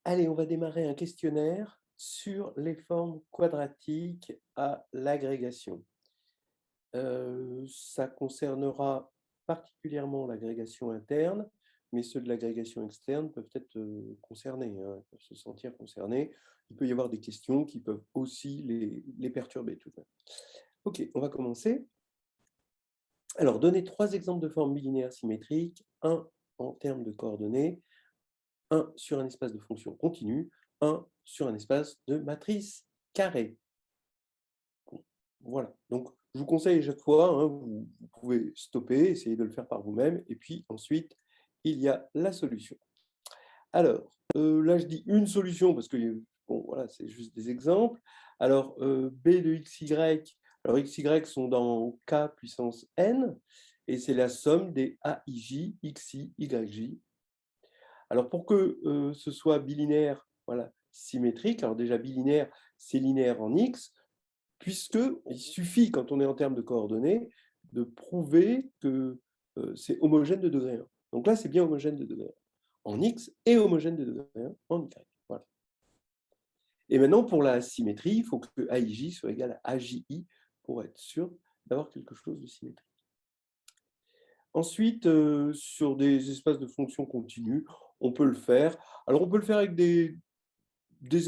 Allez, on va démarrer un questionnaire sur les formes quadratiques à l'agrégation. Ça concernera particulièrement l'agrégation interne, mais ceux de l'agrégation externe peuvent être concernés, hein, ils peuvent se sentir concernés. Il peut y avoir des questions qui peuvent aussi les perturber tout de même. Ok, on va commencer. Alors, donner trois exemples de formes bilinéaires symétriques, un en termes de coordonnées, un sur un espace de fonction continue, un sur un espace de matrice carrée. Bon, voilà, donc je vous conseille à chaque fois, hein, vous pouvez stopper, essayer de le faire par vous-même, et puis ensuite, il y a la solution. Alors, là je dis une solution parce que bon, voilà, c'est juste des exemples. Alors, b de xy, alors xy sont dans k puissance n, et c'est la somme des aij, xi, yj. Alors pour que ce soit bilinéaire, voilà, symétrique, alors déjà bilinéaire, c'est linéaire en x, puisqu'il suffit, quand on est en termes de coordonnées, de prouver que c'est homogène de degré 1. Donc là, c'est bien homogène de degré 1 en x et homogène de degré 1 en y. Voilà. Et maintenant, pour la symétrie, il faut que AIJ soit égal à AJI pour être sûr d'avoir quelque chose de symétrique. Ensuite, sur des espaces de fonctions continues, on peut le faire. Alors, on peut le faire avec des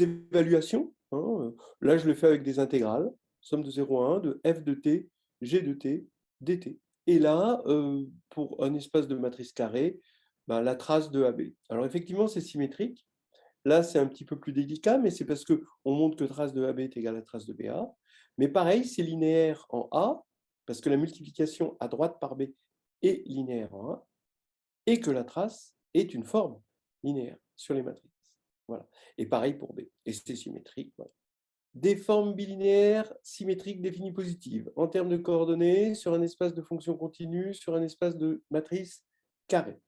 évaluations, hein. Là, je le fais avec des intégrales, somme de 0 à 1 de f de t, g de t, dt. Et là, pour un espace de matrice carrée, ben, la trace de AB. Alors, effectivement, c'est symétrique. Là, c'est un petit peu plus délicat, mais c'est parce qu'on montre que trace de AB est égale à trace de BA. Mais pareil, c'est linéaire en A, parce que la multiplication à droite par B est linéaire en A, et que la trace est une forme linéaire sur les matrices. Voilà. Et pareil pour B. Et c'est symétrique. Voilà. Des formes bilinéaires symétriques définies positives en termes de coordonnées sur un espace de fonction continue, sur un espace de matrice carrée.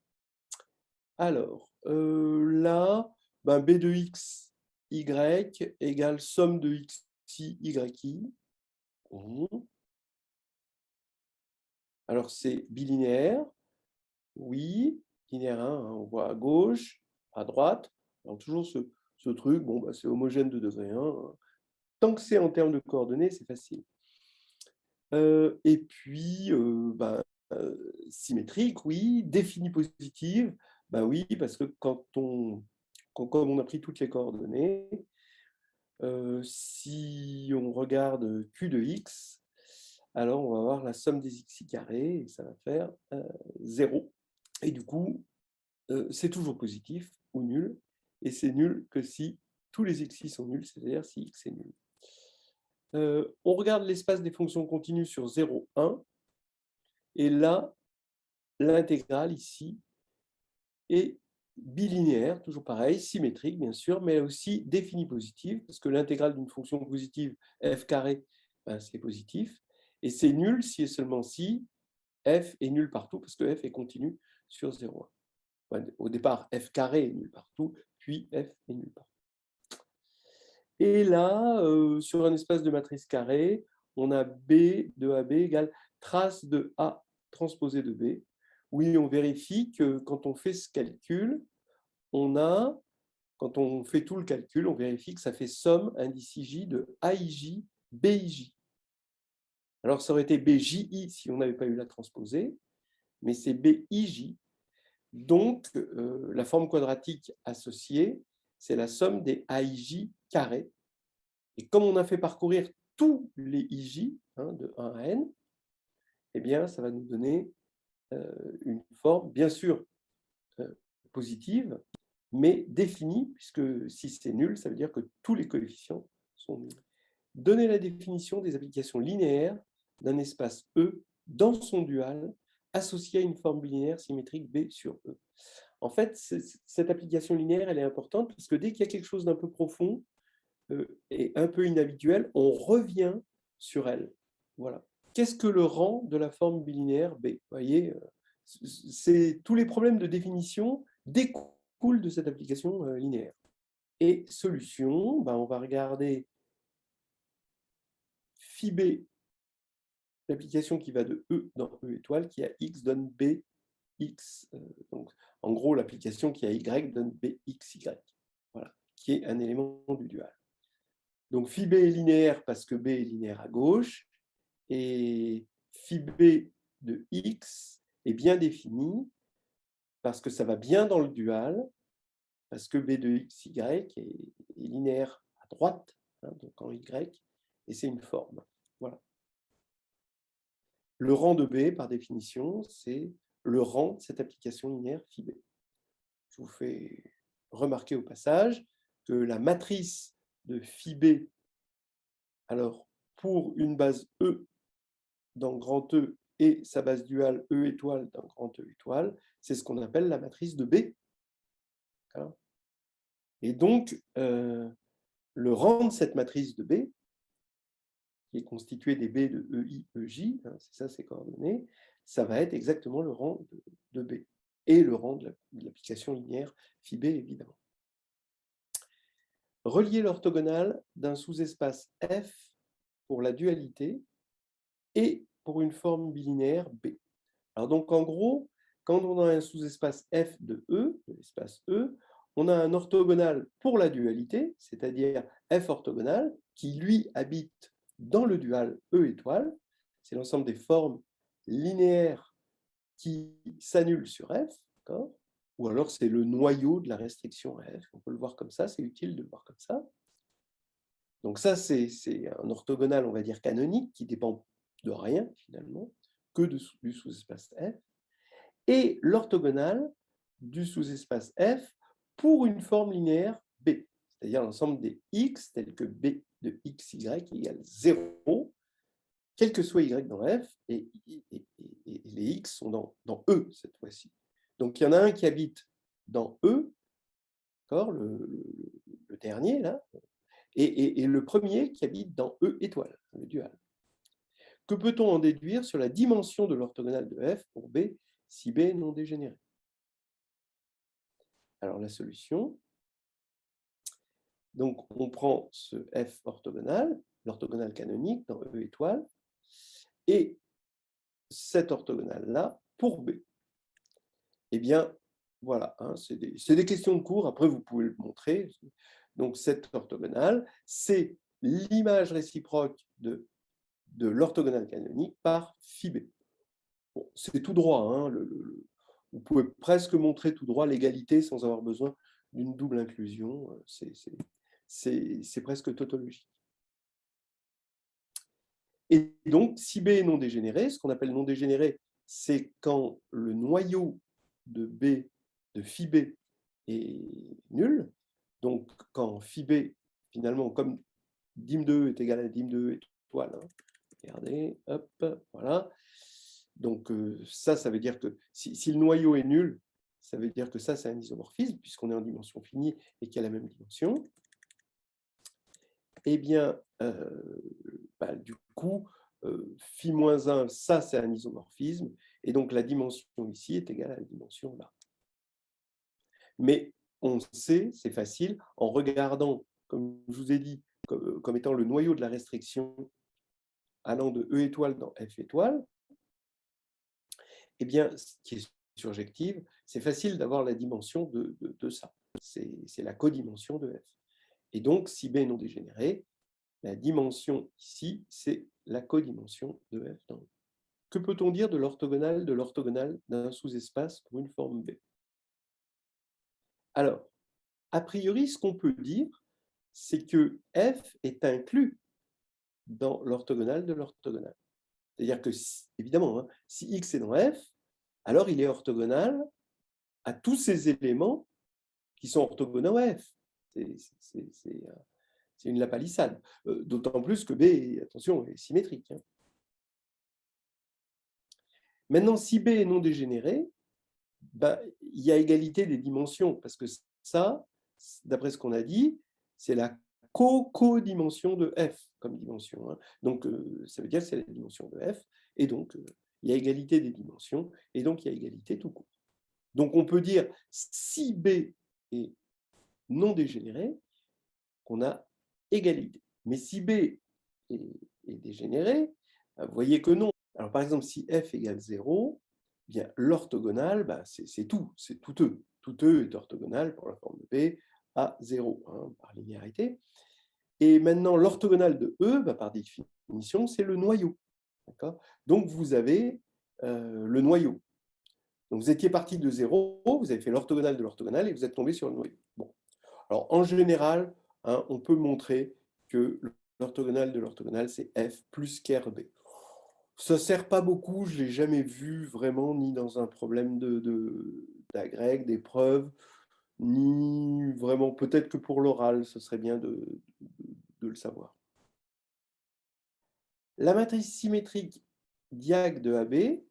Alors, là, ben, B de x, y égale somme de xi, yi. Alors, c'est bilinéaire. Oui, linéaire 1, hein, on voit à gauche, à droite. Alors, toujours ce truc, bon, bah, c'est homogène de degré 1. Hein. Tant que c'est en termes de coordonnées, c'est facile. Et puis, bah, symétrique, oui. Définie positive, bah oui, parce que comme on a pris toutes les coordonnées, si on regarde Q de x, alors on va avoir la somme des xi carrés, et ça va faire 0. Et du coup, c'est toujours positif ou nul, et c'est nul que si tous les xi sont nuls, c'est-à-dire si x est nul. On regarde l'espace des fonctions continues sur 0, 1, et là, l'intégrale ici est bilinéaire, toujours pareil, symétrique bien sûr, mais aussi définie positive, parce que l'intégrale d'une fonction positive f carré, ben, c'est positif, et c'est nul si et seulement si f est nul partout, parce que f est continu sur 0, 1. Au départ, f carré est nul partout, puis f est nul partout. Et là, sur un espace de matrice carrée, on a B de AB égale trace de A transposée de B. Oui, on vérifie que quand on fait ce calcul, quand on fait tout le calcul, on vérifie que ça fait somme indice J de AIJ, BIJ. Alors, ça aurait été BJI si on n'avait pas eu la transposée, mais c'est BIJ. Donc, la forme quadratique associée, c'est la somme des AIJ carrés. Et comme on a fait parcourir tous les IJ, hein, de 1 à n, eh bien, ça va nous donner une forme, bien sûr, positive, mais définie, puisque si c'est nul, ça veut dire que tous les coefficients sont nuls. Donner la définition des applications linéaires d'un espace E dans son dual associé à une forme binaire symétrique B sur E. En fait, cette application linéaire, elle est importante parce que dès qu'il y a quelque chose d'un peu profond et un peu inhabituel, on revient sur elle. Voilà. Qu'est-ce que le rang de la forme bilinéaire B? Vous voyez, tous les problèmes de définition découlent de cette application linéaire. Et solution, ben on va regarder phi B, l'application qui va de E dans E étoile, qui a X donne B, X. Donc, en gros, l'application qui a Y donne BXY. Voilà. qui est un élément du dual. Donc phi b est linéaire parce que b est linéaire à gauche, et phi b de x est bien défini parce que ça va bien dans le dual, parce que b de x, y est linéaire à droite, hein, donc en y, et c'est une forme. Voilà. Le rang de b, par définition, c'est le rang de cette application linéaire phi b. Je vous fais remarquer au passage que la matrice de phi b, alors pour une base E dans grand E et sa base duale E étoile dans grand E étoile, c'est ce qu'on appelle la matrice de B. Et donc, le rang de cette matrice de B, qui est constitué des B de EI, EJ, hein, c'est ça ces coordonnées, ça va être exactement le rang de B, et le rang de l'application linéaire phi B, évidemment. Relier l'orthogonale d'un sous-espace F pour la dualité et pour une forme bilinéaire B. Alors donc, en gros, quand on a un sous-espace F de E, de l'espace E, on a un orthogonal pour la dualité, c'est-à-dire F orthogonal, qui lui habite dans le dual E étoile. C'est l'ensemble des formes linéaires qui s'annulent sur F, ou alors c'est le noyau de la restriction F. On peut le voir comme ça, c'est utile de le voir comme ça. Donc ça, c'est un orthogonal, on va dire, canonique, qui dépend de rien, finalement, que du sous-espace F. Et l'orthogonale du sous-espace F pour une forme linéaire B, c'est-à-dire l'ensemble des x tels que B de xy égale 0, quel que soit y dans F, et les x sont dans E cette fois-ci. Donc il y en a un qui habite dans E, le dernier là, et le premier qui habite dans E étoile, le dual. Que peut-on en déduire sur la dimension de l'orthogonale de F pour B si B est non dégénéré? Alors la solution, donc on prend ce F orthogonal, l'orthogonale canonique dans E étoile, et cette orthogonale-là pour B. Eh bien, voilà, hein, c'est des questions de cours, après vous pouvez le montrer. Donc cette orthogonale, c'est l'image réciproque de l'orthogonale canonique par phi B. Bon, c'est tout droit, hein, vous pouvez presque montrer tout droit l'égalité sans avoir besoin d'une double inclusion, c'est presque tautologique. Et donc, si B est non dégénéré, ce qu'on appelle non dégénéré, c'est quand le noyau de B, de phi B, est nul. Donc, quand phi B, finalement, comme dim de E est égal à dim de E étoile, hein, regardez, hop, voilà. Donc, ça veut dire que si le noyau est nul, ça veut dire que ça, c'est un isomorphisme, puisqu'on est en dimension finie et qu'il y a la même dimension. Eh bien, du coup, phi-1, ça, c'est un isomorphisme, et donc la dimension ici est égale à la dimension là. Mais on sait, c'est facile, en regardant, comme je vous ai dit, comme étant le noyau de la restriction allant de E étoile dans F étoile, eh bien, ce qui est surjective, c'est facile d'avoir la dimension de ça. C'est la codimension de F. Et donc, si B est non dégénéré, la dimension ici, c'est la codimension de F dans E. Que peut-on dire de l'orthogonale d'un sous-espace pour une forme B? Alors, a priori, ce qu'on peut dire, c'est que F est inclus dans l'orthogonale de l'orthogonale. C'est-à-dire que, évidemment, hein, si X est dans F, alors il est orthogonal à tous ces éléments qui sont orthogonaux à F. C'est une lapalissade. D'autant plus que B, attention, est symétrique. Hein. Maintenant, si B est non dégénéré, il y a égalité des dimensions, parce que ça, d'après ce qu'on a dit, c'est la codimension de F comme dimension. Hein. Donc, ça veut dire que c'est la dimension de F, et donc, il y a égalité des dimensions, et donc, il y a égalité tout court. Donc, on peut dire, si B est non dégénéré, qu'on a égalité. Mais si B est dégénéré, vous voyez que non. Alors, par exemple, si F égale 0, bien l'orthogonal, c'est tout, c'est tout E. Tout E est orthogonal pour la forme de B à 0, hein, par linéarité. Et maintenant, l'orthogonale de E, bah, par définition, c'est le noyau. Donc, vous avez le noyau. Donc, vous étiez parti de 0, vous avez fait l'orthogonale de l'orthogonale et vous êtes tombé sur le noyau. Bon. Alors, en général, hein, on peut montrer que l'orthogonale de l'orthogonale, c'est f plus KRB. Ça ne sert pas beaucoup, je ne l'ai jamais vu vraiment, ni dans un problème d'agrég, d'épreuve, ni vraiment, peut-être que pour l'oral, ce serait bien de le savoir. La matrice symétrique diag de AB,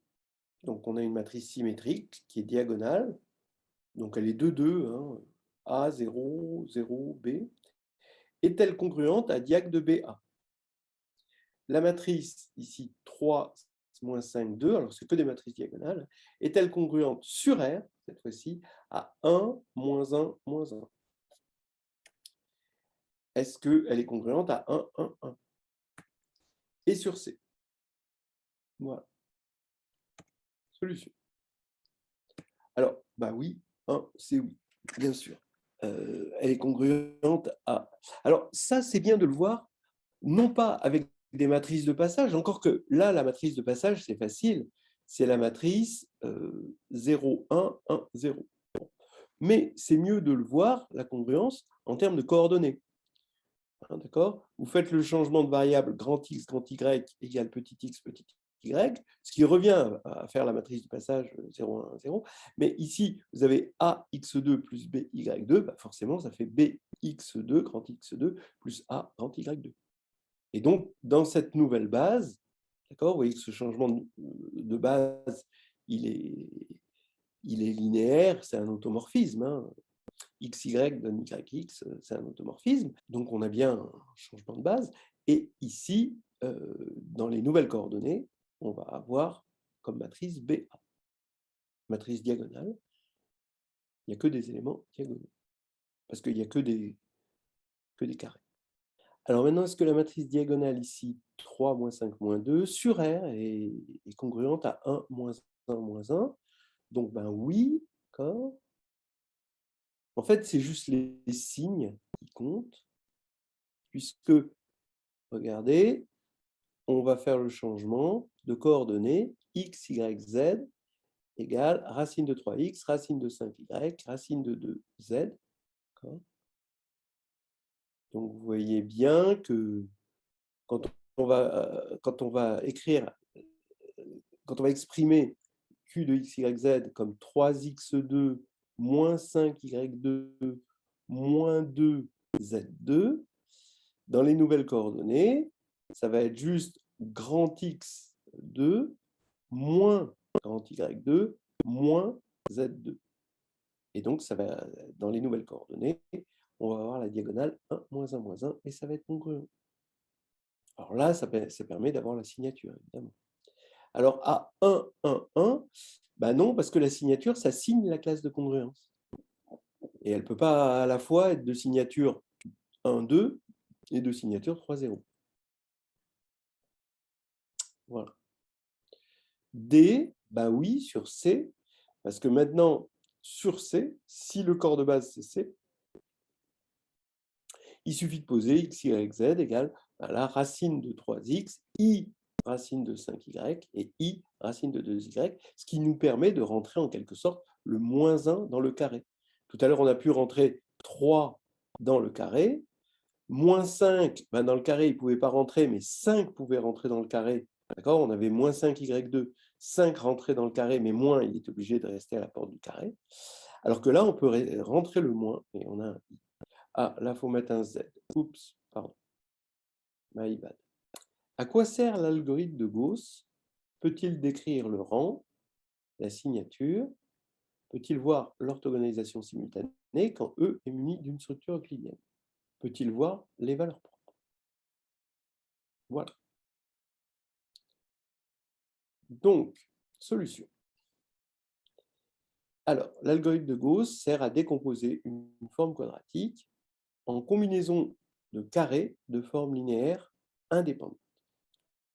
donc on a une matrice symétrique qui est diagonale, donc elle est de 2, hein, A, 0, 0, B, est-elle congruente à diag de BA? La matrice, ici, 3, moins 5, 2, alors c'est que des matrices diagonales, est-elle congruente sur R, cette fois-ci, à 1, moins 1, moins 1? Est-ce qu'elle est congruente à 1, 1, 1? Et sur C. Voilà. Solution. Alors, bah oui, 1, c'est oui, bien sûr. Elle est congruente à... Alors, ça, c'est bien de le voir, non pas avec des matrices de passage, encore que là, la matrice de passage, c'est facile, c'est la matrice 0, 1, 1, 0. Mais c'est mieux de le voir, la congruence, en termes de coordonnées. Hein, d'accord? Vous faites le changement de variable grand X, grand Y égale petit x, petit y, ce qui revient à faire la matrice de passage 0, 1, 0. Mais ici, vous avez ax2 plus by2, bah forcément, ça fait bx2, grand x2, plus a, grand y2. Et donc, dans cette nouvelle base, d'accord, vous voyez que ce changement de base, il est linéaire, c'est un automorphisme. Hein. XY donne YX, c'est un automorphisme. Donc, on a bien un changement de base. Et ici, dans les nouvelles coordonnées, on va avoir comme matrice BA. Matrice diagonale, il n'y a que des éléments diagonaux. Parce qu'il n'y a que des carrés. Alors maintenant, est-ce que la matrice diagonale ici, 3, moins 5, moins 2, sur R est congruente à 1, moins 1, moins 1? Donc, ben oui, d'accord. En fait, c'est juste les signes qui comptent, puisque, regardez, on va faire le changement de coordonnées x, y, z égale racine de 3x, racine de 5y, racine de 2z. Donc, vous voyez bien que quand on va écrire, quand on va exprimer q de x, y, z comme 3x2 moins 5y2 moins 2z2, dans les nouvelles coordonnées, ça va être juste grand x2 moins grand y2 moins z2. Et donc, ça va, dans les nouvelles coordonnées, on va avoir la diagonale 1, moins 1, moins 1, et ça va être congruent. Alors là, ça permet d'avoir la signature, évidemment. Alors, à 1, 1, 1, ben non, parce que la signature, ça signe la classe de congruence. Et elle ne peut pas à la fois être de signature 1, 2 et de signature 3, 0. Voilà. D, ben oui, sur C, parce que maintenant, sur C, si le corps de base c'est C, il suffit de poser x, y, z égale la racine de 3x, i racine de 5y et i racine de 2y, ce qui nous permet de rentrer en quelque sorte le moins 1 dans le carré. Tout à l'heure, on a pu rentrer 3 dans le carré, moins 5, ben dans le carré, il ne pouvait pas rentrer, mais 5 pouvait rentrer dans le carré. D'accord? On avait moins 5y2, 5 rentrait dans le carré, mais moins, il est obligé de rester à la porte du carré. Alors que là, on peut rentrer le moins, et on a un i. Ah, là, il faut mettre un z. Oups, pardon. My bad. À quoi sert l'algorithme de Gauss? Peut-il décrire le rang, la signature? Peut-il voir l'orthogonalisation simultanée quand E est muni d'une structure euclidienne? Peut-il voir les valeurs propres? Voilà. Donc, solution. Alors, l'algorithme de Gauss sert à décomposer une forme quadratique en combinaison de carrés de forme linéaire indépendante.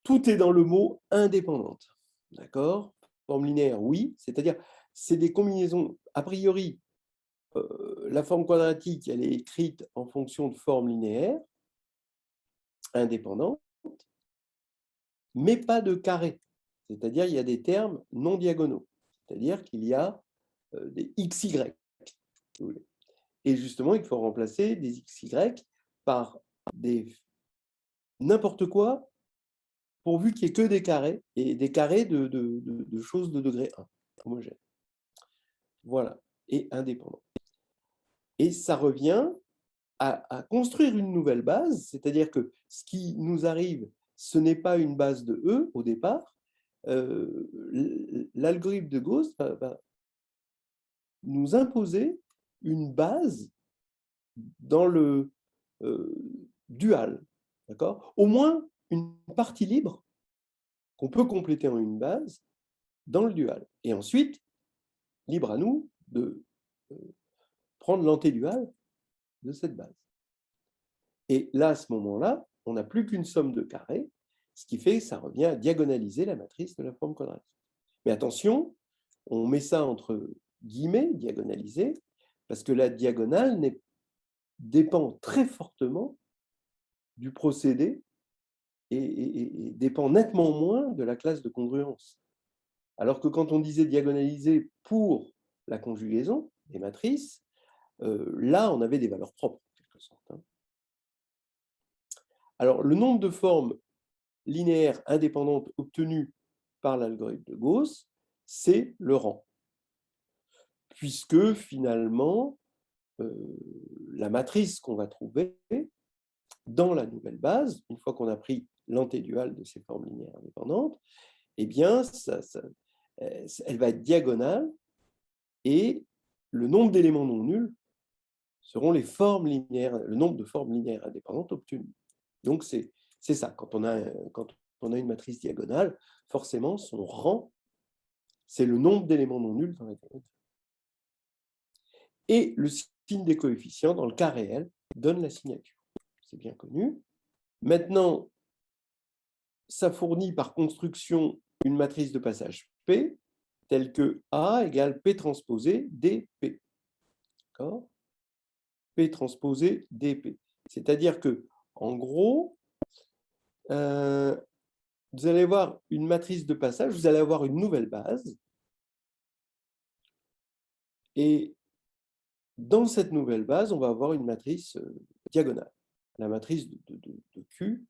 Tout est dans le mot indépendante. D'accord? Forme linéaire, oui, c'est-à-dire c'est des combinaisons a priori la forme quadratique, elle est écrite en fonction de formes linéaires, indépendantes, mais pas de carrés. C'est-à-dire il y a des termes non diagonaux. C'est-à-dire qu'il y a des XY, si vous voulez. Et justement, il faut remplacer des XY par des n'importe quoi, pourvu qu'il n'y ait que des carrés, et des carrés de choses de degré 1, homogènes. Voilà, et indépendants. Et ça revient à construire une nouvelle base, c'est-à-dire que ce qui nous arrive, ce n'est pas une base de E au départ. L'algorithme de Gauss va nous imposer une base dans le dual, d'accord? Au moins une partie libre qu'on peut compléter en une base dans le dual. Et ensuite, libre à nous de prendre l'antédual de cette base. Et là, à ce moment-là, on n'a plus qu'une somme de carrés, ce qui fait que ça revient à diagonaliser la matrice de la forme quadratique. Mais attention, on met ça entre guillemets, diagonaliser, parce que la diagonale dépend très fortement du procédé et dépend nettement moins de la classe de congruence. Alors que quand on disait diagonaliser pour la conjugaison des matrices, là, on avait des valeurs propres, en quelque sorte. Alors, le nombre de formes linéaires indépendantes obtenues par l'algorithme de Gauss, c'est le rang. Puisque, finalement, la matrice qu'on va trouver dans la nouvelle base, une fois qu'on a pris l'antédual de ces formes linéaires indépendantes, eh bien, elle va être diagonale et le nombre d'éléments non nuls seront les formes linéaires, le nombre de formes linéaires indépendantes obtenues. Donc, c'est ça. Quand on a une matrice diagonale, forcément, son rang, c'est le nombre d'éléments non nuls dans la diagonale. Et le signe des coefficients, dans le cas réel, donne la signature. C'est bien connu. Maintenant, ça fournit par construction une matrice de passage P, telle que A égale P transposé dP. D'accord ? P transposé dP. C'est-à-dire que, en gros, vous allez avoir une matrice de passage, vous allez avoir une nouvelle base, et dans cette nouvelle base, on va avoir une matrice diagonale. La matrice de Q,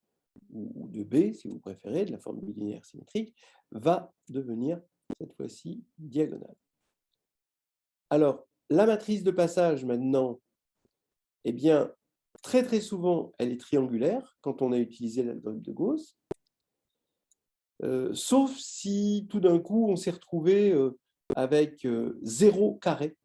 ou de B, si vous préférez, de la forme bilinéaire symétrique, va devenir, cette fois-ci, diagonale. Alors, la matrice de passage, maintenant, eh bien, très très souvent, elle est triangulaire quand on a utilisé l'algorithme de Gauss, sauf si tout d'un coup, on s'est retrouvé avec 0 carré.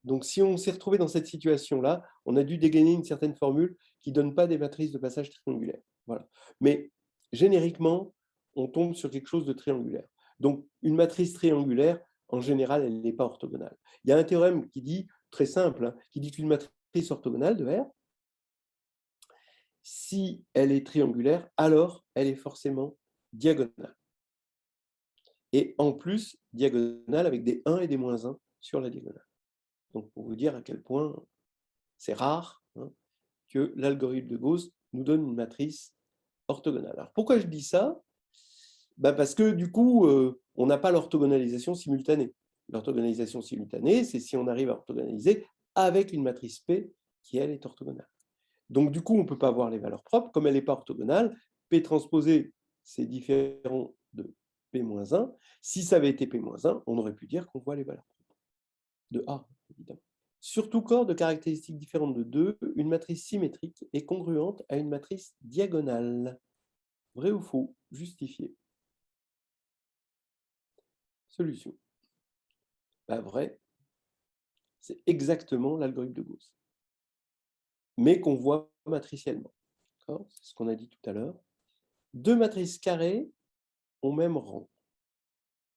Donc, si on s'est retrouvé dans cette situation-là, on a dû dégainer une certaine formule qui ne donne pas des matrices de passage triangulaires. Voilà. Mais génériquement, on tombe sur quelque chose de triangulaire. Donc, une matrice triangulaire, en général, elle n'est pas orthogonale. Il y a un théorème qui dit, très simple, hein, qui dit qu'une matrice orthogonale de R, si elle est triangulaire, alors elle est forcément diagonale. Et en plus, diagonale avec des 1 et des moins 1 sur la diagonale. Donc, pour vous dire à quel point c'est rare que l'algorithme de Gauss nous donne une matrice orthogonale. Alors, pourquoi je dis ça? Parce que du coup, on n'a pas l'orthogonalisation simultanée. L'orthogonalisation simultanée, c'est si on arrive à orthogonaliser avec une matrice P qui, elle, est orthogonale. Donc, du coup, on ne peut pas avoir les valeurs propres. Comme elle n'est pas orthogonale, P transposé, c'est différent de P-1. Si ça avait été P-1, on aurait pu dire qu'on voit les valeurs propres de A, évidemment. Sur tout corps de caractéristiques différentes de 2, une matrice symétrique est congruente à une matrice diagonale. Vrai ou faux? Justifié. Solution. Vrai, c'est exactement l'algorithme de Gauss, mais qu'on voit matriciellement. C'est ce qu'on a dit tout à l'heure. Deux matrices carrées au même rang.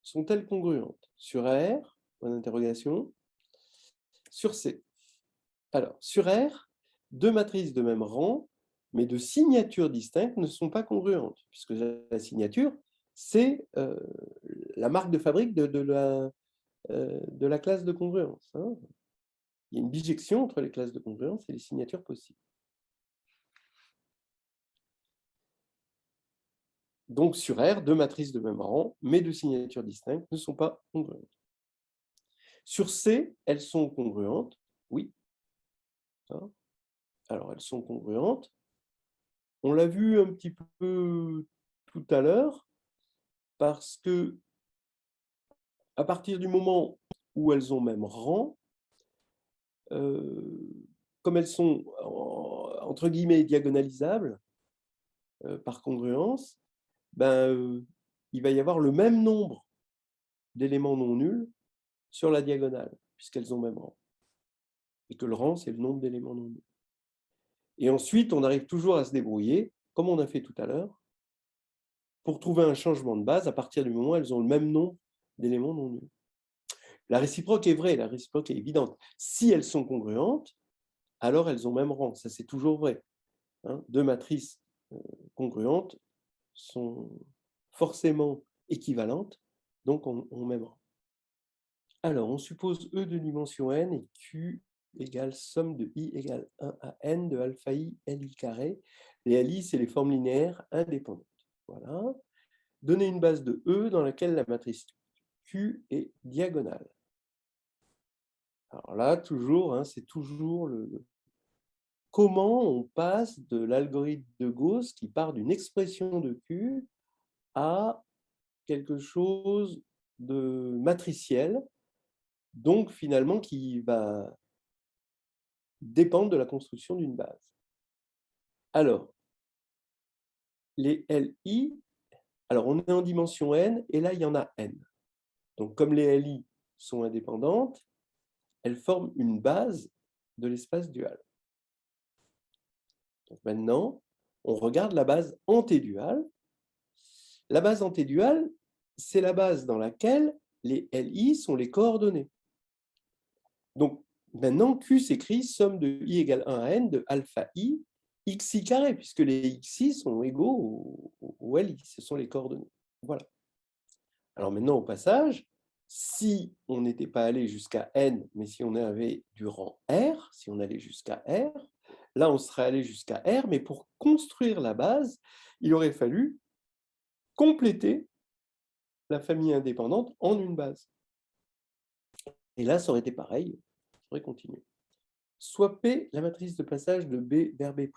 Sont-elles congruentes? Sur R, point d'interrogation, sur C. Alors, sur R, deux matrices de même rang, mais de signatures distinctes, ne sont pas congruentes, puisque la signature, c'est la marque de fabrique de la classe de congruence. il y a une bijection entre les classes de congruence et les signatures possibles. Donc, sur R, deux matrices de même rang, mais de signatures distinctes, ne sont pas congruentes. Sur C, elles sont congruentes, oui. Alors, elles sont congruentes. On l'a vu un petit peu tout à l'heure, parce que à partir du moment où elles ont même rang, comme elles sont entre guillemets diagonalisables par congruence, ben, il va y avoir le même nombre d'éléments non nuls sur la diagonale, puisqu'elles ont même rang. Et que le rang, c'est le nombre d'éléments non nuls. Et ensuite, on arrive toujours à se débrouiller, comme on a fait tout à l'heure, pour trouver un changement de base à partir du moment où elles ont le même nombre d'éléments non nuls. La réciproque est vraie, la réciproque est évidente. Si elles sont congruentes, alors elles ont même rang. Ça, c'est toujours vrai. Deux matrices congruentes sont forcément équivalentes, donc ont même rang. Alors, on suppose E de dimension n et Q égale somme de I égale 1 à n de alpha I Li carré. Les Li, c'est les formes linéaires indépendantes. Voilà. Donner une base de E dans laquelle la matrice Q est diagonale. Alors là, toujours, c'est toujours comment on passe de l'algorithme de Gauss qui part d'une expression de Q à quelque chose de matriciel, donc finalement qui va dépendre de la construction d'une base. Alors, les Li, alors on est en dimension n, et là il y en a n. Donc comme les Li sont indépendantes, elles forment une base de l'espace dual. Donc maintenant, on regarde la base antéduale. La base antéduale, c'est la base dans laquelle les Li sont les coordonnées. Donc maintenant, Q s'écrit somme de I égale 1 à n de alpha I xi carré, puisque les xi sont égaux aux Li, ce sont les coordonnées. Voilà. Alors maintenant, au passage, si on n'était pas allé jusqu'à n, mais si on avait du rang R, si on allait jusqu'à R, là on serait allé jusqu'à R, mais pour construire la base, il aurait fallu compléter la famille indépendante en une base. Et là, ça aurait été pareil, ça aurait continué. Soit P, la matrice de passage de B vers B'.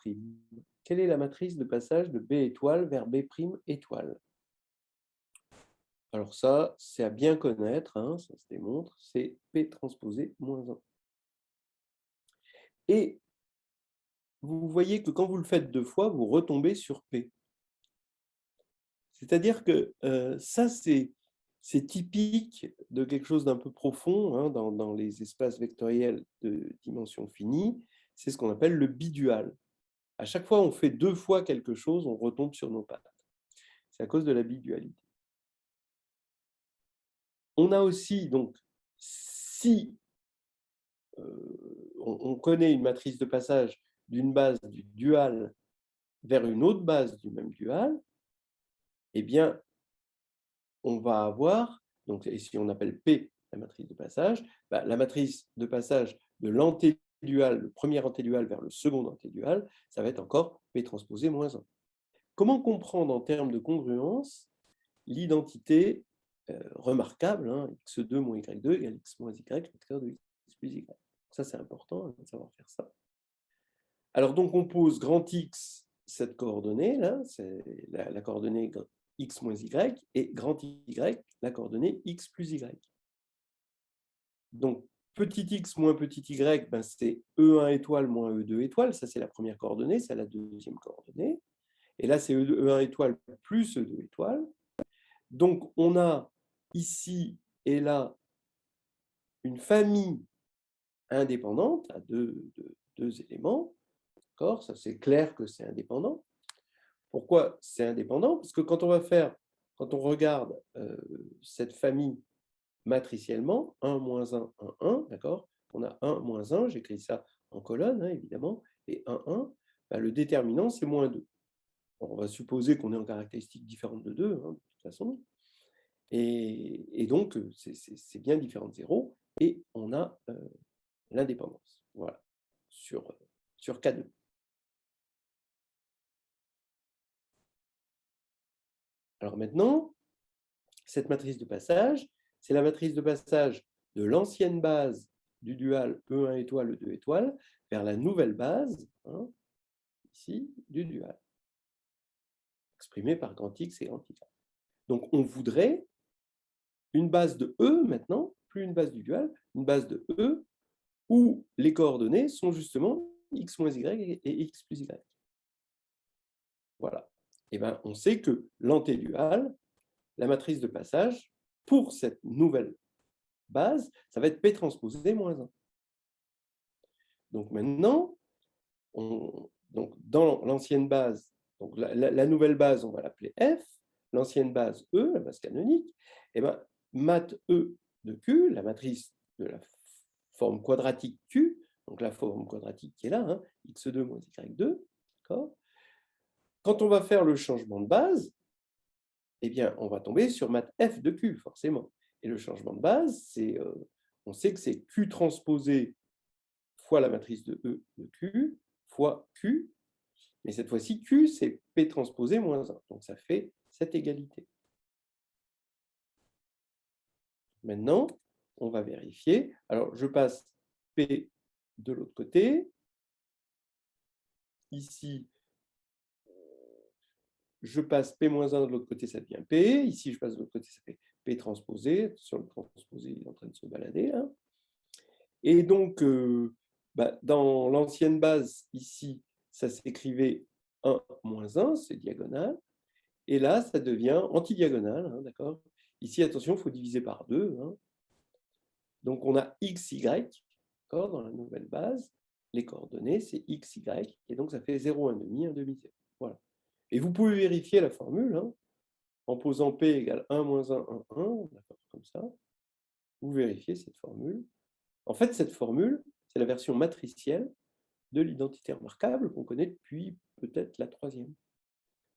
Quelle est la matrice de passage de B étoile vers B' étoile? Alors ça, c'est à bien connaître, ça se démontre, c'est P transposé moins 1. Et vous voyez que quand vous le faites deux fois, vous retombez sur P. C'est-à-dire que ça, c'est typique de quelque chose d'un peu profond dans les espaces vectoriels de dimension finie. C'est ce qu'on appelle le bidual. À chaque fois, on fait deux fois quelque chose, on retombe sur nos pattes. C'est à cause de la bidualité. On a aussi, donc, si on connaît une matrice de passage d'une base du dual vers une autre base du même dual, eh bien, on va avoir, donc, et si on appelle P la matrice de passage, la matrice de passage de l'antédual, le premier antédual vers le second antédual, ça va être encore P transposé moins 1. Comment comprendre en termes de congruence l'identité remarquable, x2 moins y2 égale x moins y facteur de x plus y. Ça, c'est important de savoir faire ça. Alors, donc, on pose grand X, cette coordonnée, là, c'est la coordonnée x moins y, et grand Y, la coordonnée x plus y. Donc, petit x moins petit y, c'est E1 étoile moins E2 étoile, ça c'est la première coordonnée, c'est la deuxième coordonnée. Et là, c'est E1 étoile plus E2 étoile. Donc, on a ici et là une famille indépendante à deux éléments. D'accord, ça c'est clair que c'est indépendant. Pourquoi c'est indépendant? Parce que quand on regarde cette famille matriciellement, 1, moins 1, 1, 1, d'accord? On a 1, moins 1, j'écris ça en colonne, évidemment, et 1, 1, le déterminant, c'est moins 2. Bon, on va supposer qu'on est en caractéristique différente de 2, de toute façon. Et donc, c'est bien différent de 0, et on a l'indépendance. Voilà, sur K2. Alors maintenant, cette matrice de passage, c'est la matrice de passage de l'ancienne base du dual E1 étoile, E2 étoile, vers la nouvelle base, hein, ici, du dual, exprimée par grand X et grand Y. Donc, on voudrait une base de E maintenant, plus une base du dual, une base de E où les coordonnées sont justement X moins Y et X plus Y. Voilà. Et bien, on sait que l'antédual, la matrice de passage, pour cette nouvelle base, ça va être P transposé moins 1. Donc maintenant, donc dans l'ancienne base, donc la nouvelle base, on va l'appeler F, l'ancienne base E, la base canonique, et bien mat E de Q, la matrice de la forme quadratique Q, donc la forme quadratique qui est là, hein, x2 moins y2, d'accord. Quand on va faire le changement de base, eh bien, on va tomber sur mat F de Q, forcément. Et le changement de base, on sait que c'est Q transposé fois la matrice de E de Q, fois Q, mais cette fois-ci, Q, c'est P transposé moins 1. Donc, ça fait cette égalité. Maintenant, on va vérifier. Alors, je passe P de l'autre côté. Ici, je passe P-1 de l'autre côté, ça devient P. Ici, je passe de l'autre côté, ça fait P transposé. Sur le transposé, il est en train de se balader, là. Et donc, dans l'ancienne base, ici, ça s'écrivait 1 moins 1, c'est diagonal. Et là, ça devient antidiagonal, hein, d'accord. Ici, attention, il faut diviser par 2. Hein. Donc, on a xy, dans la nouvelle base. Les coordonnées, c'est xy. Et donc, ça fait 0, 1,5, 1,5, 0. Voilà. Et vous pouvez vérifier la formule hein, en posant P égale 1 moins 1, 1, 1, comme ça. Vous vérifiez cette formule. En fait, cette formule, c'est la version matricielle de l'identité remarquable qu'on connaît depuis peut-être la troisième.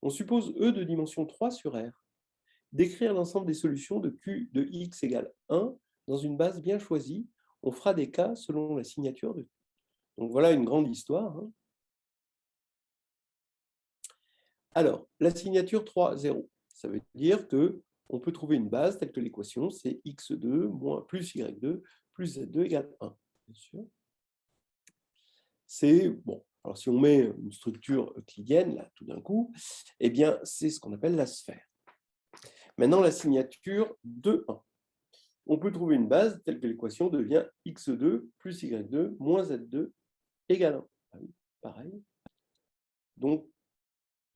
On suppose E de dimension 3 sur R. Décrire l'ensemble des solutions de Q de X égale 1 dans une base bien choisie. On fera des cas selon la signature de Q. Donc voilà une grande histoire. Hein. Alors, la signature 3, 0. Ça veut dire qu'on peut trouver une base telle que l'équation, c'est x2 moins plus y2 plus z2 égale 1. Bien sûr. C'est, bon, alors si on met une structure euclidienne, là, tout d'un coup, eh bien, c'est ce qu'on appelle la sphère. Maintenant, la signature de 1. On peut trouver une base telle que l'équation devient x2 plus y2 moins z2 égale 1. Ah oui, pareil. Donc,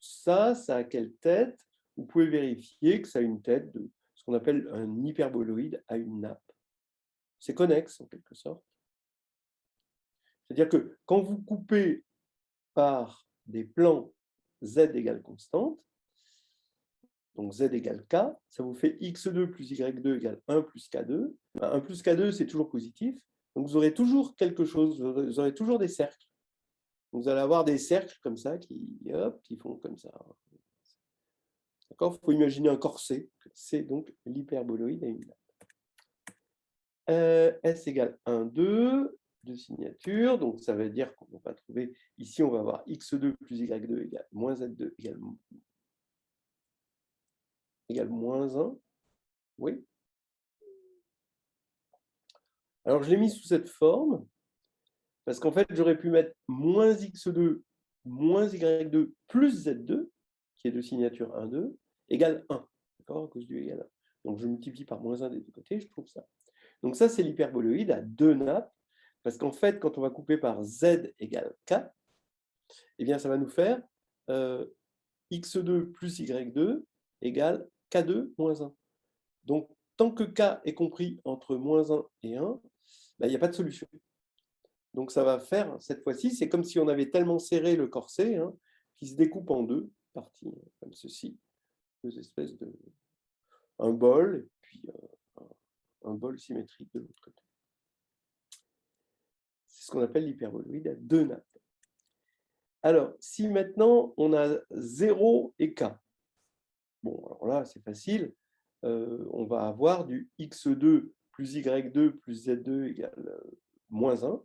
ça a quelle tête? Vous pouvez vérifier que ça a une tête de ce qu'on appelle un hyperboloïde à une nappe. C'est connexe, en quelque sorte. C'est-à-dire que quand vous coupez par des plans z égale constante, donc z égale k, ça vous fait x2 plus y2 égale 1 plus k2. 1 plus k2, c'est toujours positif. Donc vous aurez toujours quelque chose, vous aurez toujours des cercles. Vous allez avoir des cercles comme ça qui font comme ça. D'accord ? Il faut imaginer un corset. C'est donc l'hyperboloïde à une nappe. S égale 1, 2 de signature. Donc ça veut dire qu'on va trouver, ici on va avoir x2 plus y2 égale moins z2 égale moins 1. Oui. Alors je l'ai mis sous cette forme, parce qu'en fait j'aurais pu mettre moins x2 moins y2 plus z2, qui est de signature 1, 2, égale 1, d'accord, à cause du égal 1. Donc je multiplie par moins 1 des deux côtés, je trouve ça. Donc ça, c'est l'hyperboloïde à deux nappes, parce qu'en fait, quand on va couper par z égale k, eh bien ça va nous faire x2 plus y2 égale k2 moins 1. Donc, tant que k est compris entre moins 1 et 1, il n'y a pas de solution. Donc, ça va faire, cette fois-ci, c'est comme si on avait tellement serré le corset hein, qui se découpe en deux parties, comme ceci, deux espèces de... un bol, et puis un bol symétrique de l'autre côté. C'est ce qu'on appelle l'hyperboloïde à deux nappes. Alors, si maintenant on a 0 et k, bon, alors là, c'est facile, on va avoir du x2 plus y2 plus z2 égale moins 1.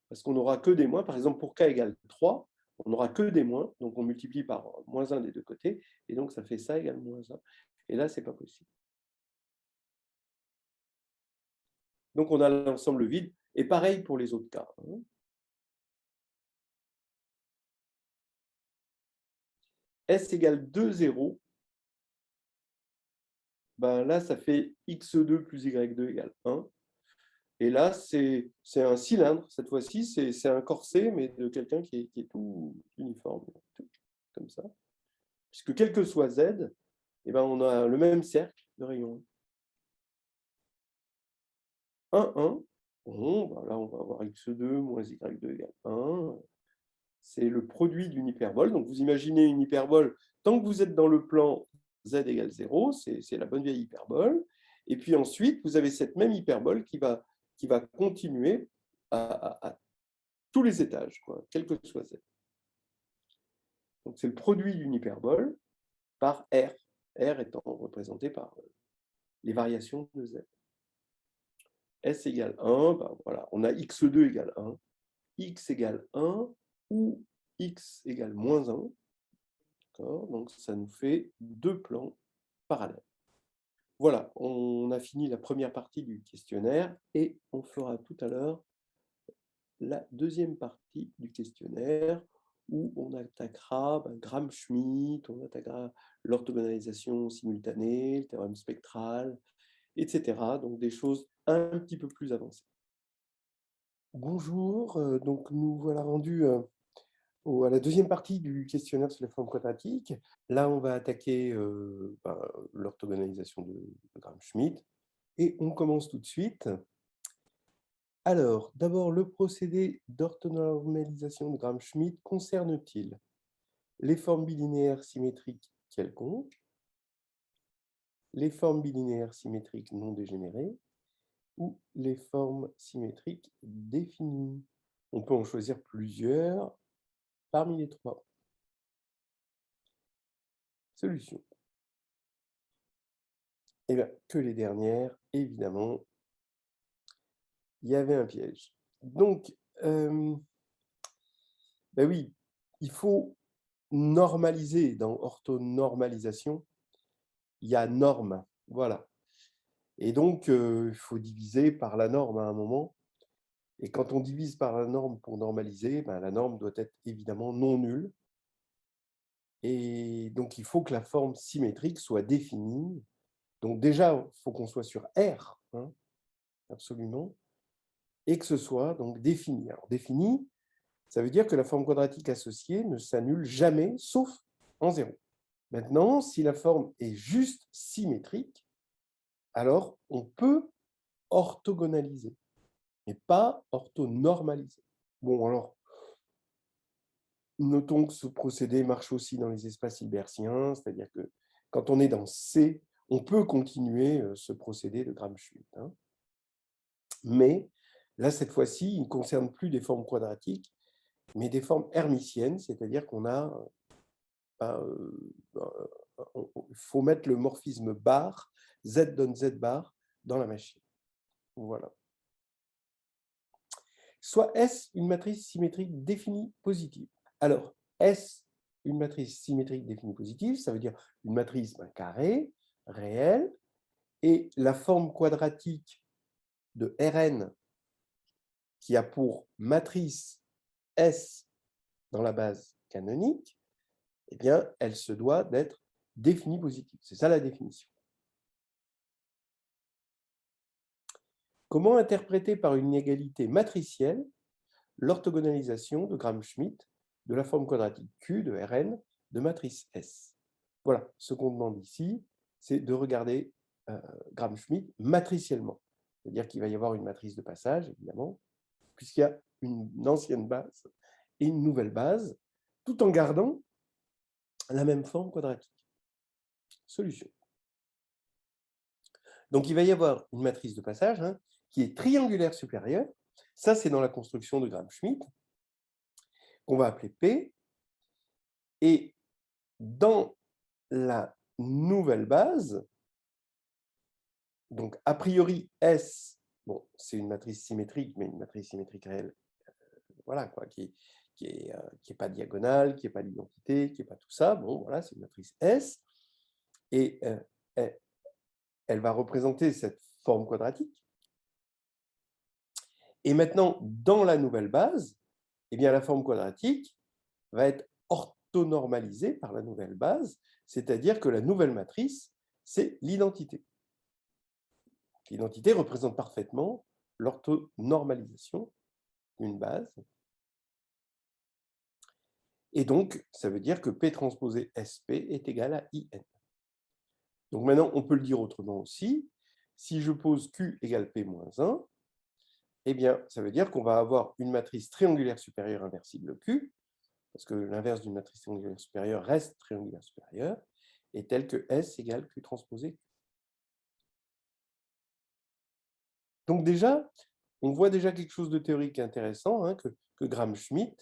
parce qu'on n'aura que des moins. Par exemple, pour k égale 3, on n'aura que des moins, donc on multiplie par moins 1 des deux côtés, et donc ça fait ça égale moins 1. Et là, ce n'est pas possible. Donc on a l'ensemble vide, et pareil pour les autres cas. S égale 2, 0. Ben là, ça fait x2 plus y2 égale 1. Et là, c'est un cylindre. Cette fois-ci, c'est un corset, mais de quelqu'un qui est tout uniforme, comme ça. Puisque quel que soit z, eh ben, on a le même cercle de rayons. 1, 1. Bon, ben là, on va avoir x2 moins y2 égale 1. C'est le produit d'une hyperbole. Donc, vous imaginez une hyperbole, tant que vous êtes dans le plan z égale 0, c'est la bonne vieille hyperbole. Et puis ensuite, vous avez cette même hyperbole qui va continuer à tous les étages, quoi, quel que soit z. Donc, c'est le produit d'une hyperbole par R, R étant représenté par les variations de z. S égale 1, ben voilà, on a x2 égale 1, x égale 1 ou x égale moins 1. Donc, ça nous fait deux plans parallèles. Voilà, on a fini la première partie du questionnaire et on fera tout à l'heure la deuxième partie du questionnaire où on attaquera Gram-Schmidt, on attaquera l'orthogonalisation simultanée, le théorème spectral, etc. Donc des choses un petit peu plus avancées. Bonjour, donc nous voilà rendus à la deuxième partie du questionnaire sur les formes quadratiques. Là, on va attaquer l'orthogonalisation de Gram-Schmidt. Et on commence tout de suite. Alors, d'abord, le procédé d'orthonormalisation de Gram-Schmidt concerne-t-il les formes bilinéaires symétriques quelconques, les formes bilinéaires symétriques non dégénérées ou les formes symétriques définies? On peut en choisir plusieurs parmi les trois. Solution. Eh bien, que les dernières, évidemment, il y avait un piège. Donc, ben oui, il faut normaliser. Dans orthonormalisation, il y a norme, voilà. Et donc, il faut diviser par la norme à un moment. Et quand on divise par la norme pour normaliser, ben, la norme doit être évidemment non nulle. Et donc, il faut que la forme symétrique soit définie. Donc déjà, il faut qu'on soit sur R, hein, absolument, et que ce soit donc défini. Alors, défini, ça veut dire que la forme quadratique associée ne s'annule jamais, sauf en 0. Maintenant, si la forme est juste symétrique, alors on peut orthogonaliser, mais pas orthonormaliser. Bon, alors, notons que ce procédé marche aussi dans les espaces hilbertiens, c'est-à-dire que quand on est dans C, on peut continuer ce procédé de Gram-Schmidt. Hein. Mais là, cette fois-ci, il ne concerne plus des formes quadratiques, mais des formes hermitiennes, c'est-à-dire qu'on a... il faut mettre le morphisme bar, Z donne Z bar, dans la machine. Voilà. Soit S une matrice symétrique définie positive. Alors, S une matrice symétrique définie positive, ça veut dire une matrice carrée, réelle, et la forme quadratique de Rn qui a pour matrice S dans la base canonique, eh bien, elle se doit d'être définie positive. C'est ça la définition. Comment interpréter par une inégalité matricielle l'orthogonalisation de Gram-Schmidt de la forme quadratique Q de Rn de matrice S? Voilà, ce qu'on demande ici, c'est de regarder Gram-Schmidt matriciellement. C'est-à-dire qu'il va y avoir une matrice de passage, évidemment, puisqu'il y a une ancienne base et une nouvelle base, tout en gardant la même forme quadratique. Solution. Donc, il va y avoir une matrice de passage qui est triangulaire supérieure. Ça, c'est dans la construction de Gram-Schmidt, qu'on va appeler P. Et dans la nouvelle base, donc a priori S, bon, c'est une matrice symétrique, mais une matrice symétrique réelle voilà, quoi, qui est pas diagonale, qui n'est pas l'identité, qui n'est pas tout ça. Bon, voilà, c'est une matrice S. Et elle, elle va représenter cette forme quadratique. Et maintenant, dans la nouvelle base, eh bien, la forme quadratique va être orthonormalisée par la nouvelle base, c'est-à-dire que la nouvelle matrice, c'est l'identité. L'identité représente parfaitement l'orthonormalisation d'une base. Et donc, ça veut dire que P transposé SP est égal à IN. Donc maintenant, on peut le dire autrement aussi. Si je pose Q égale P moins 1, eh bien, ça veut dire qu'on va avoir une matrice triangulaire supérieure inversible Q, parce que l'inverse d'une matrice triangulaire supérieure reste triangulaire supérieure, est telle que S égale Q transposé Q. Donc déjà, on voit déjà quelque chose de théorique intéressant, hein, que Gram-Schmidt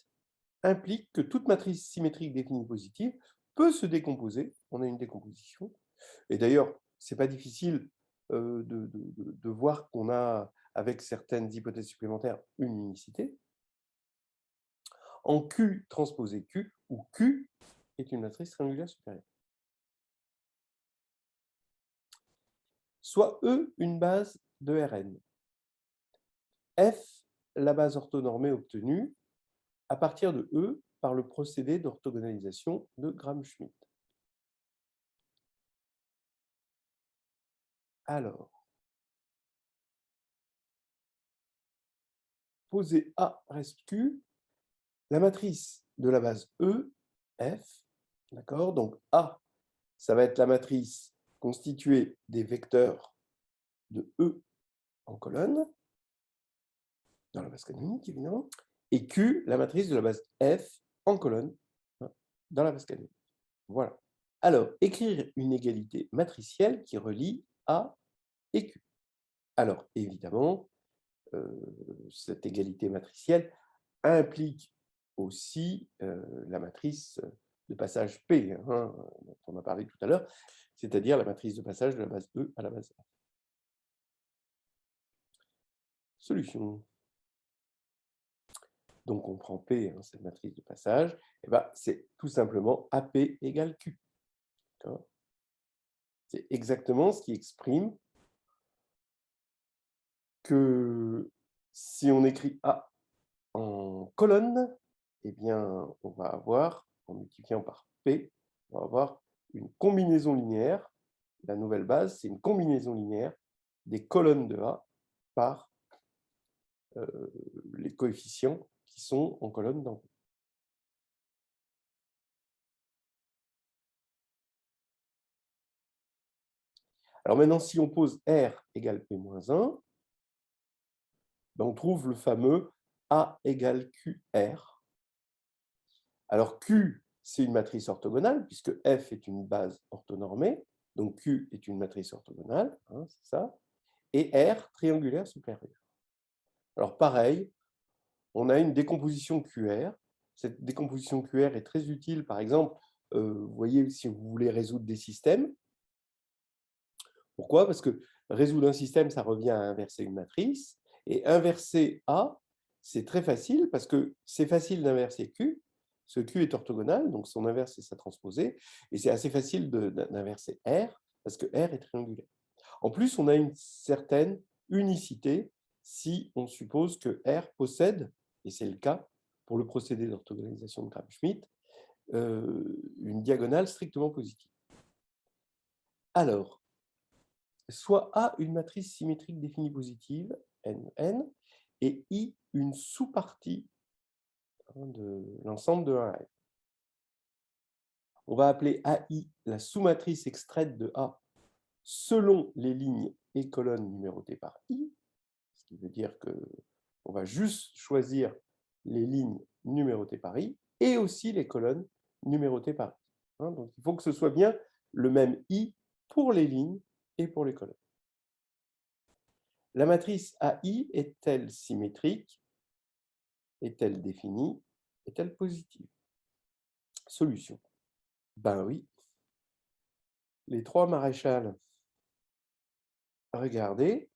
implique que toute matrice symétrique définie positive peut se décomposer. On a une décomposition. Et d'ailleurs, ce n'est pas difficile de voir qu'on a, avec certaines hypothèses supplémentaires, une unicité. En Q transposé Q, où Q est une matrice triangulaire supérieure. Soit E une base de Rn. F, la base orthonormée obtenue à partir de E par le procédé d'orthogonalisation de Gram-Schmidt. Alors, poser A reste Q, la matrice de la base E, F, d'accord? Donc A, ça va être la matrice constituée des vecteurs de E en colonne, dans la base canonique, évidemment, et Q, la matrice de la base F en colonne, dans la base canonique. Voilà. Alors, écrire une égalité matricielle qui relie A et Q. Alors, évidemment, cette égalité matricielle implique aussi la matrice de passage P, hein, dont on a parlé tout à l'heure, c'est-à-dire la matrice de passage de la base E à la base F. Solution. Donc, on prend P, hein, cette matrice de passage, et ben, c'est tout simplement AP égale Q. C'est exactement ce qui exprime que si on écrit A en colonne, eh bien, on va avoir, en multipliant par P, on va avoir une combinaison linéaire. La nouvelle base, c'est une combinaison linéaire des colonnes de A par les coefficients qui sont en colonne dans P. Alors maintenant, si on pose R égale P-1, ben on trouve le fameux A égale QR. Alors Q, c'est une matrice orthogonale, puisque F est une base orthonormée, donc Q est une matrice orthogonale, hein, c'est ça, et R, triangulaire supérieur. Alors pareil, on a une décomposition QR. Cette décomposition QR est très utile, par exemple, vous voyez, si vous voulez résoudre des systèmes. Pourquoi? Parce que résoudre un système, ça revient à inverser une matrice, et inverser A, c'est très facile, parce que c'est facile d'inverser Q, ce Q est orthogonal, donc son inverse, c'est sa transposée, et c'est assez facile d'inverser R, parce que R est triangulaire. En plus, on a une certaine unicité si on suppose que R possède, et c'est le cas pour le procédé d'orthogonalisation de Gram-Schmidt, une diagonale strictement positive. Alors, soit A une matrice symétrique définie positive, N, et I une sous-partie de l'ensemble de 1N. On va appeler AI la sous-matrice extraite de A selon les lignes et colonnes numérotées par I, ce qui veut dire qu'on va juste choisir les lignes numérotées par I et aussi les colonnes numérotées par I. Donc, il faut que ce soit bien le même I pour les lignes et pour les colonnes. La matrice AI est-elle symétrique? Est-elle définie? Est-elle positive? Solution. Ben oui. Les trois maréchals. Regardez,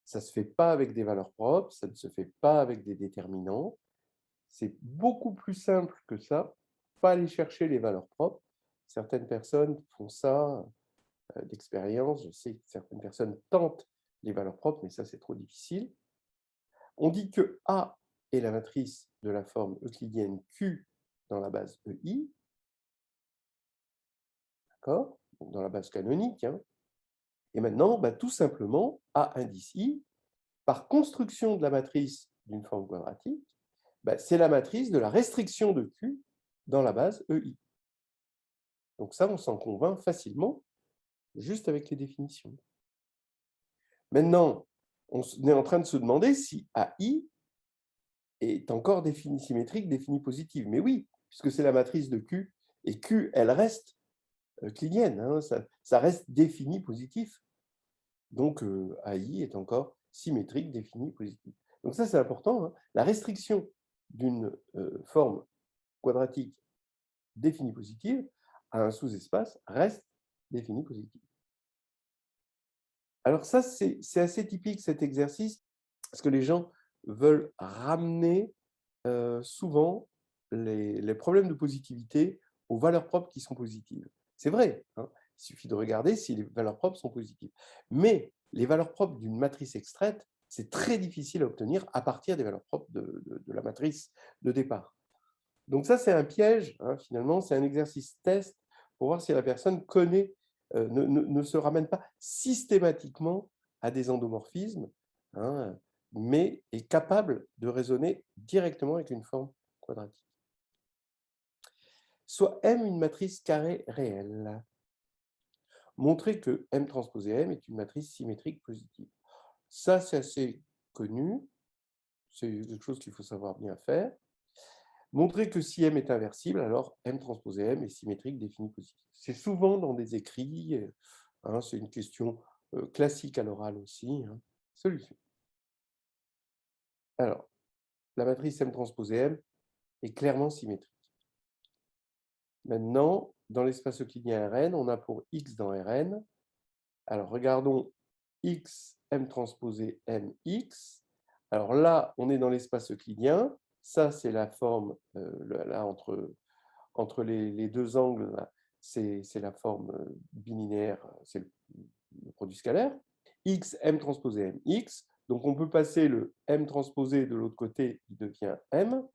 ça ne se fait pas avec des valeurs propres, ça ne se fait pas avec des déterminants, c'est beaucoup plus simple que ça. Pas aller chercher les valeurs propres. Certaines personnes font ça d'expérience. Je sais que certaines personnes tentent les valeurs propres, mais ça, c'est trop difficile. On dit que A est la matrice de la forme euclidienne Q dans la base EI, d'accord? Dans la base canonique. Hein. Et maintenant, tout simplement, A indice I, par construction de la matrice d'une forme quadratique, c'est la matrice de la restriction de Q dans la base EI. Donc ça, on s'en convainc facilement, juste avec les définitions. Maintenant, on est en train de se demander si AI est encore symétrique, définie positive. Mais oui, puisque c'est la matrice de Q, et Q, elle reste euclidienne, hein, ça reste défini positif. Donc, AI est encore symétrique, défini positif. Donc ça, c'est important. Hein. La restriction d'une forme quadratique définie positive à un sous-espace reste définie positive. Alors ça, c'est assez typique, cet exercice, parce que les gens veulent ramener souvent les problèmes de positivité aux valeurs propres qui sont positives. C'est vrai, hein, il suffit de regarder si les valeurs propres sont positives. Mais les valeurs propres d'une matrice extraite, c'est très difficile à obtenir à partir des valeurs propres de la matrice de départ. Donc ça, c'est un piège, hein, finalement, c'est un exercice test pour voir si la personne connaît, ne se ramène pas systématiquement à des endomorphismes, hein, mais est capable de raisonner directement avec une forme quadratique. Soit M une matrice carrée réelle. Montrer que M transposé M est une matrice symétrique positive. Ça, c'est assez connu. C'est quelque chose qu'il faut savoir bien faire. Montrer que si M est inversible, alors M transposé M est symétrique défini positif. C'est souvent dans des écrits, hein, c'est une question classique à l'oral aussi. Hein. Solution. Alors, la matrice M transposé M est clairement symétrique. Maintenant, dans l'espace euclidien Rn, on a pour X dans Rn. Alors, regardons X, M transposé Mx. Alors là, on est dans l'espace euclidien. Ça, c'est la forme, là, entre les deux angles, c'est la forme bilinéaire, c'est le produit scalaire. X, M transposé Mx. Donc, on peut passer le M transposé de l'autre côté, il devient M.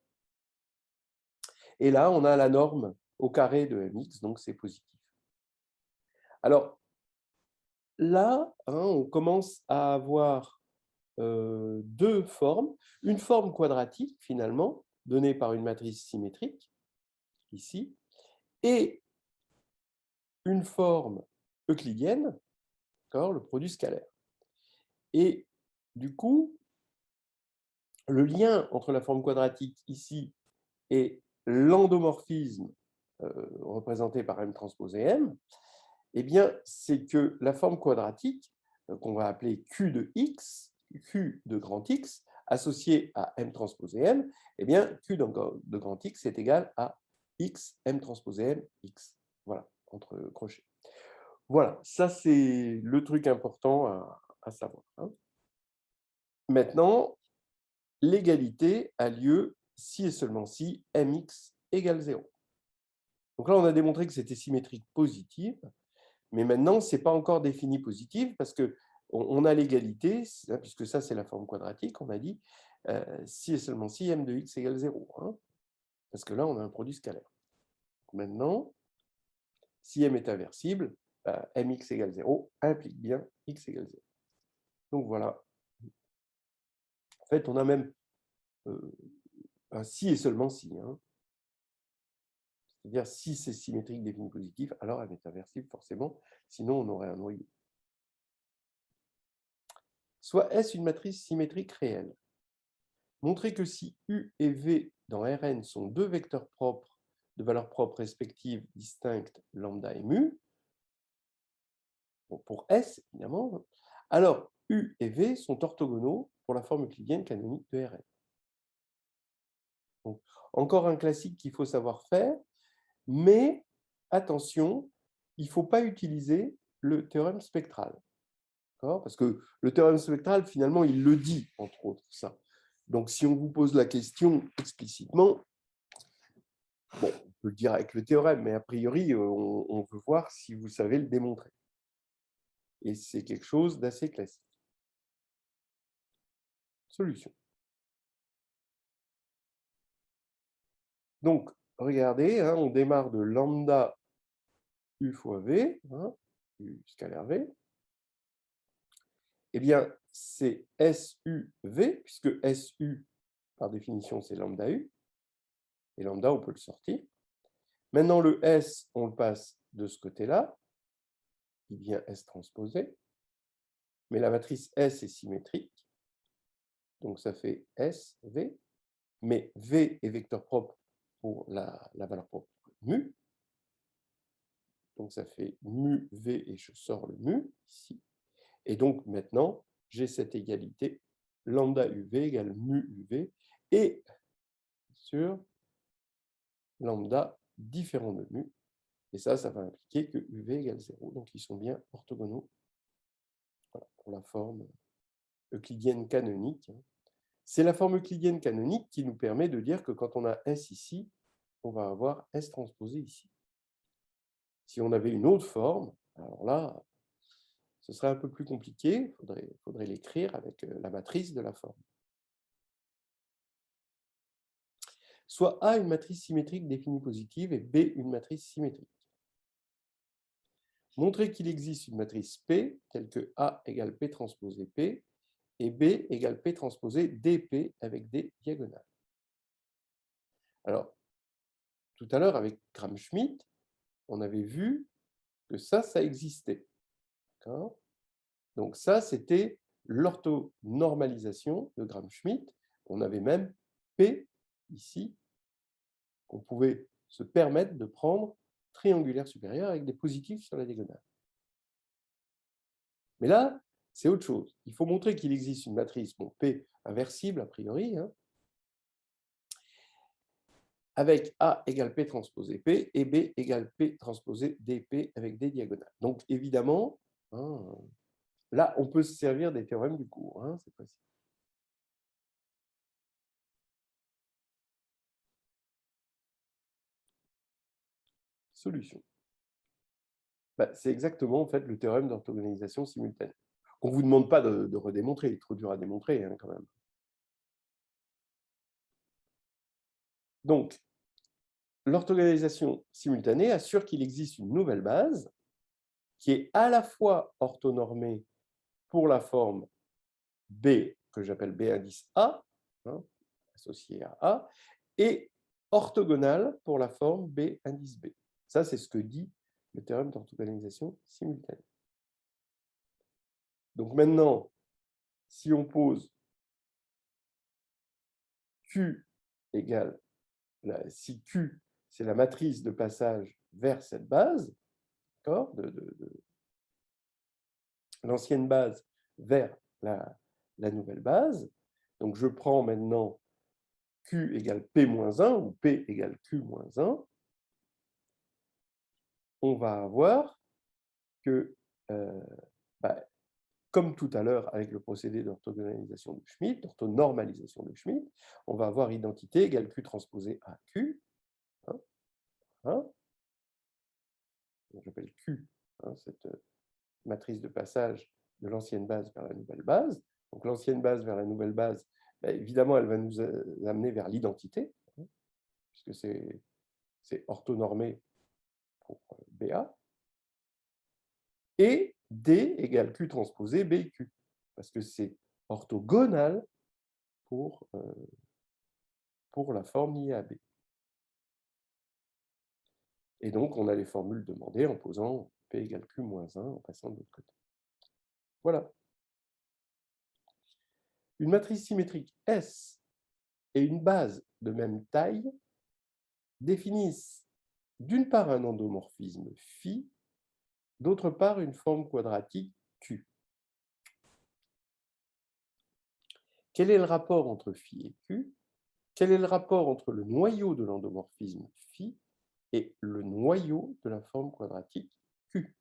Et là, on a la norme au carré de Mx, donc c'est positif. Alors, là, hein, on commence à avoir deux formes. Une forme quadratique, finalement, donnée par une matrice symétrique, ici, et une forme euclidienne, le produit scalaire. Et du coup, le lien entre la forme quadratique ici et l'endomorphisme représenté par M transposé M, eh bien, c'est que la forme quadratique, qu'on va appeler Q de X, Q de grand X, associée à M transposé M, eh bien, Q de grand X est égal à X, M transposé M, X. Voilà, entre crochets. Voilà, ça c'est le truc important à savoir. Hein. Maintenant, l'égalité a lieu si et seulement si Mx égale 0. Donc là, on a démontré que c'était symétrique positive, mais maintenant, ce n'est pas encore défini positive parce qu'on a l'égalité, puisque ça, c'est la forme quadratique, on a dit, si et seulement si M de x égale 0. Hein, parce que là, on a un produit scalaire. Maintenant, si M est inversible, Mx égale 0 implique bien x égale 0. Donc voilà. En fait, on a même un si et seulement si. Hein. C'est-à-dire, si c'est symétrique défini positif, alors elle est inversible forcément, sinon on aurait un noyau. Soit S une matrice symétrique réelle. Montrer que si U et V dans Rn sont deux vecteurs propres de valeurs propres respectives distinctes lambda et mu, bon, pour S évidemment, alors U et V sont orthogonaux pour la forme euclidienne canonique de Rn. Donc, encore un classique qu'il faut savoir faire, mais attention, il ne faut pas utiliser le théorème spectral. Parce que le théorème spectral, finalement, il le dit, entre autres, ça. Donc, si on vous pose la question explicitement, bon, on peut le dire avec le théorème, mais a priori, on veut voir si vous savez le démontrer. Et c'est quelque chose d'assez classique. Solution. Donc, regardez, hein, on démarre de lambda U fois V, hein, U scalaire V. Eh bien, c'est SUV, puisque SU, par définition, c'est lambda U. Et lambda, on peut le sortir. Maintenant, le S, on le passe de ce côté-là. Il devient S transposé. Mais la matrice S est symétrique. Donc, ça fait SV. Mais V est vecteur propre pour la valeur propre mu. Donc, ça fait mu V et je sors le mu ici. Et donc, maintenant, j'ai cette égalité lambda UV égale mu UV. Et sur lambda différent de mu. Et ça va impliquer que UV égale 0. Donc, ils sont bien orthogonaux. Voilà, pour la forme euclidienne canonique. C'est la forme euclidienne canonique qui nous permet de dire que quand on a S ici, on va avoir S transposé ici. Si on avait une autre forme, alors là, ce serait un peu plus compliqué. Il faudrait l'écrire avec la matrice de la forme. Soit A une matrice symétrique définie positive et B une matrice symétrique. Montrer qu'il existe une matrice P telle que A égale P transposé P et B égale P transposé DP avec des diagonales. Alors, tout à l'heure, avec Gram-Schmidt, on avait vu que ça existait. Donc ça, c'était l'orthonormalisation de Gram-Schmidt. On avait même P ici, qu'on pouvait se permettre de prendre triangulaire supérieur avec des positifs sur la diagonale. Mais là, c'est autre chose. Il faut montrer qu'il existe une matrice, bon, P inversible a priori, hein, avec A égale P transposé P et B égale P transposé DP avec des diagonales. Donc évidemment, hein, là, on peut se servir des théorèmes du cours, hein, cette fois-ci. Solution. Bah, c'est exactement en fait, le théorème d'orthogonalisation simultanée. On ne vous demande pas de redémontrer, il est trop dur à démontrer hein, quand même. Donc, l'orthogonalisation simultanée assure qu'il existe une nouvelle base qui est à la fois orthonormée pour la forme B, que j'appelle B indice A, hein, associée à A, et orthogonale pour la forme B indice B. Ça, c'est ce que dit le théorème d'orthogonalisation simultanée. Donc maintenant, si on pose Q égale, si Q, c'est la matrice de passage vers cette base, de l'ancienne base vers la nouvelle base, donc je prends maintenant Q égale P-1 ou P égale Q-1, on va avoir que, comme tout à l'heure avec le procédé d'orthogonalisation de Schmidt, d'orthonormalisation de Schmidt, on va avoir identité égale Q transposé à Q. J'appelle Q, cette matrice de passage de l'ancienne base vers la nouvelle base. Donc l'ancienne base vers la nouvelle base, évidemment, elle va nous amener vers l'identité, puisque c'est orthonormé pour BA. Et D égale Q transposé BQ, parce que c'est orthogonal pour la forme liée à B. Et donc, on a les formules demandées en posant P égale Q-1 en passant de l'autre côté. Voilà. Une matrice symétrique S et une base de même taille définissent d'une part un endomorphisme phi, d'autre part une forme quadratique Q. Quel est le rapport entre phi et Q? Quel est le rapport entre le noyau de l'endomorphisme phi et le noyau de la forme quadratique Q?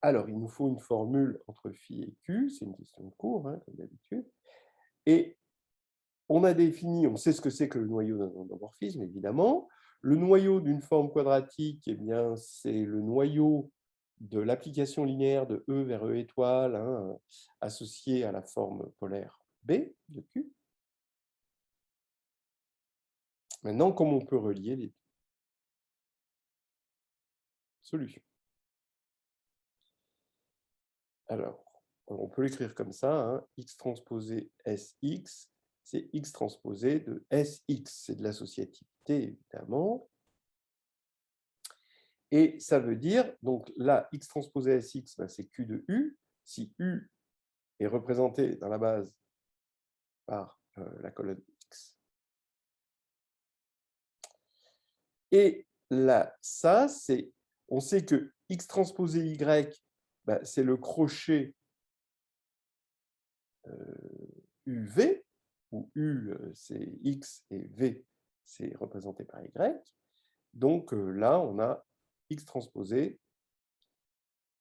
Alors, il nous faut une formule entre phi et q, c'est une question de cours, hein, comme d'habitude. Et on a défini, on sait ce que c'est que le noyau d'un endomorphisme, évidemment. Le noyau d'une forme quadratique, eh bien, c'est le noyau de l'application linéaire de E vers E étoile, hein, associé à la forme polaire B de Q. Maintenant, comment on peut relier les solutions? Alors, on peut l'écrire comme ça, hein, x transposé Sx, c'est x transposé de Sx, c'est de l'associativité, évidemment. Et ça veut dire, donc là, x transposé Sx, ben, c'est Q de U. Si U est représenté dans la base par la colonne X. Et là, ça, c'est, on sait que X transposé Y, ben, c'est le crochet UV, où U, c'est X et V, c'est représenté par Y. Donc là, on a X transposé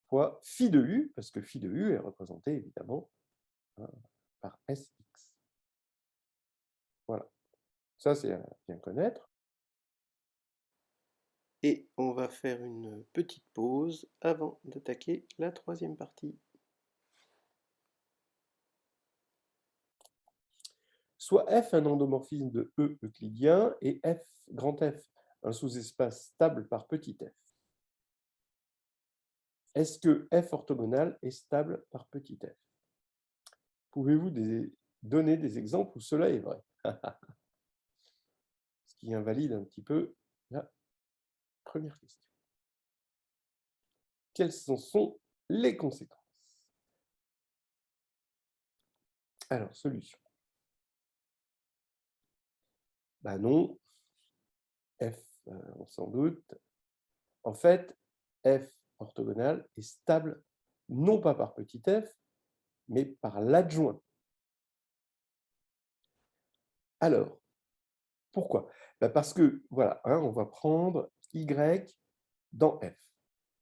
fois phi de U, parce que phi de U est représenté évidemment, hein, par Sx. Voilà. Ça, c'est à bien connaître. Et on va faire une petite pause avant d'attaquer la troisième partie. Soit F un endomorphisme de E euclidien et F, grand F, un sous-espace stable par petit f. Est-ce que F orthogonal est stable par petit f? Pouvez-vous donner des exemples où cela est vrai? Ce qui invalide un petit peu la première question. Quelles en sont les conséquences? Alors, solution. Ben non, F, on s'en doute. En fait, F orthogonal est stable non pas par petit f, mais par l'adjoint. Alors, pourquoi? Ben parce que, voilà, hein, on va prendre y dans f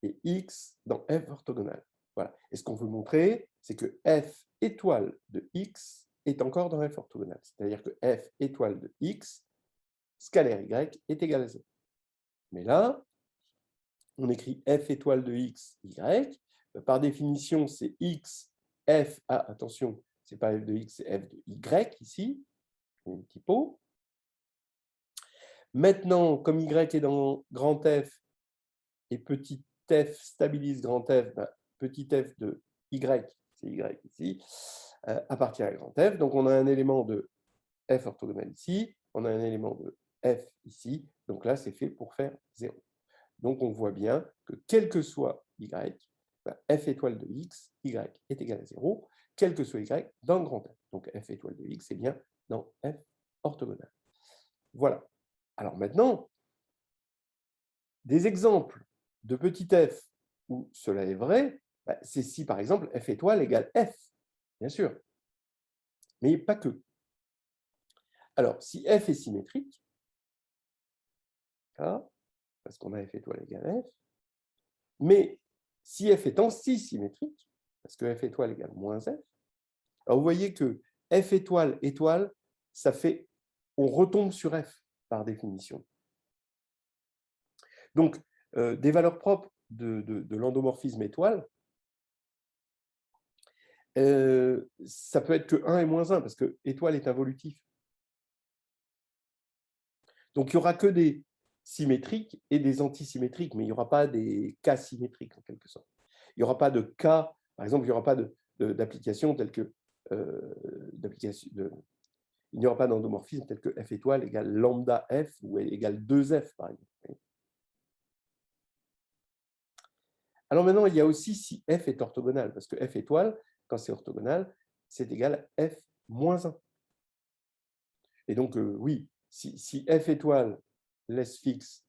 et x dans f orthogonal. Voilà. Et ce qu'on veut montrer, c'est que f étoile de x est encore dans f orthogonal. C'est-à-dire que f étoile de x, scalaire y, est égal à 0. Mais là, on écrit f étoile de x, y. Par définition, c'est x, f, ah, attention, ce n'est pas f de x, c'est f de y ici, une typo. Maintenant, comme y est dans grand F et petit f stabilise grand F, ben, petit f de y, c'est y ici, appartient à grand F. Donc, on a un élément de f orthogonal ici, on a un élément de f ici. Donc là, c'est fait pour faire 0. Donc, on voit bien que quel que soit y, ben, f étoile de x, y est égal à 0, quel que soit y dans grand F. Donc, f étoile de x est bien dans f orthogonal. Voilà. Alors maintenant, des exemples de petit f où cela est vrai, ben, c'est si, par exemple, f étoile égale f, bien sûr, mais pas que. Alors, si f est symétrique, parce qu'on a f étoile égale f, mais si f est anti-symétrique, parce que f étoile égale moins f, alors vous voyez que f étoile étoile, ça fait, on retombe sur f par définition. Donc, des valeurs propres de l'endomorphisme étoile, ça peut être que 1 et moins 1, parce que étoile est involutif. Donc, il n'y aura que des symétriques et des antisymétriques, mais il n'y aura pas des cas symétriques, en quelque sorte. Il n'y aura pas de cas, par exemple, il n'y aura pas d'application telle que... il n'y aura pas d'endomorphisme tel que f étoile égale lambda f ou égale 2f, par exemple. Alors maintenant, il y a aussi si f est orthogonal, parce que f étoile, quand c'est orthogonal, c'est égal à f moins 1. Et donc, oui, si f étoile laisse fixe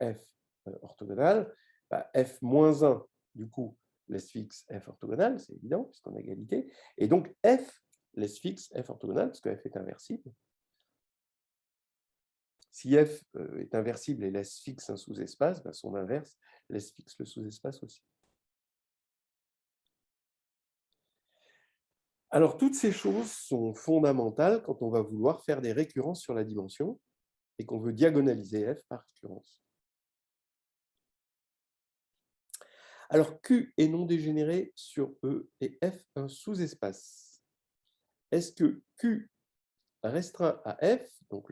f orthogonal, bah, f moins 1, du coup, laisse fixe f orthogonal, c'est évident, puisqu'on a égalité. Et donc, f laisse fixe f orthogonal, parce que f est inversible. Si f est inversible et laisse fixe un sous-espace, ben son inverse laisse fixe le sous-espace aussi. Alors, toutes ces choses sont fondamentales quand on va vouloir faire des récurrences sur la dimension et qu'on veut diagonaliser f par récurrence. Alors, Q est non dégénéré sur E et F un sous-espace. Est-ce que Q restreint à F, donc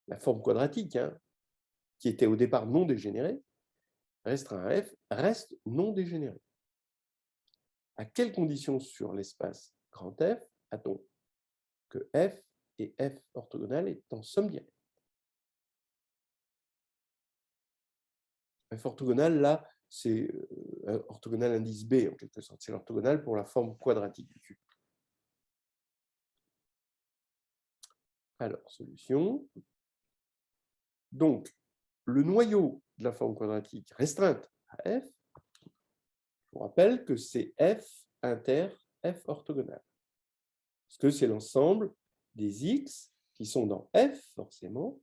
la forme quadratique, hein, qui était au départ non dégénérée, restreint à F, reste non dégénéré? À quelles conditions sur l'espace grand F a-t-on que F et F orthogonal est en somme directe? F orthogonal, là, c'est orthogonal indice B, en quelque sorte. C'est l'orthogonal pour la forme quadratique du Q. Alors, solution. Donc, le noyau de la forme quadratique restreinte à F, je vous rappelle que c'est F inter F orthogonal. Parce que c'est l'ensemble des X qui sont dans F, forcément,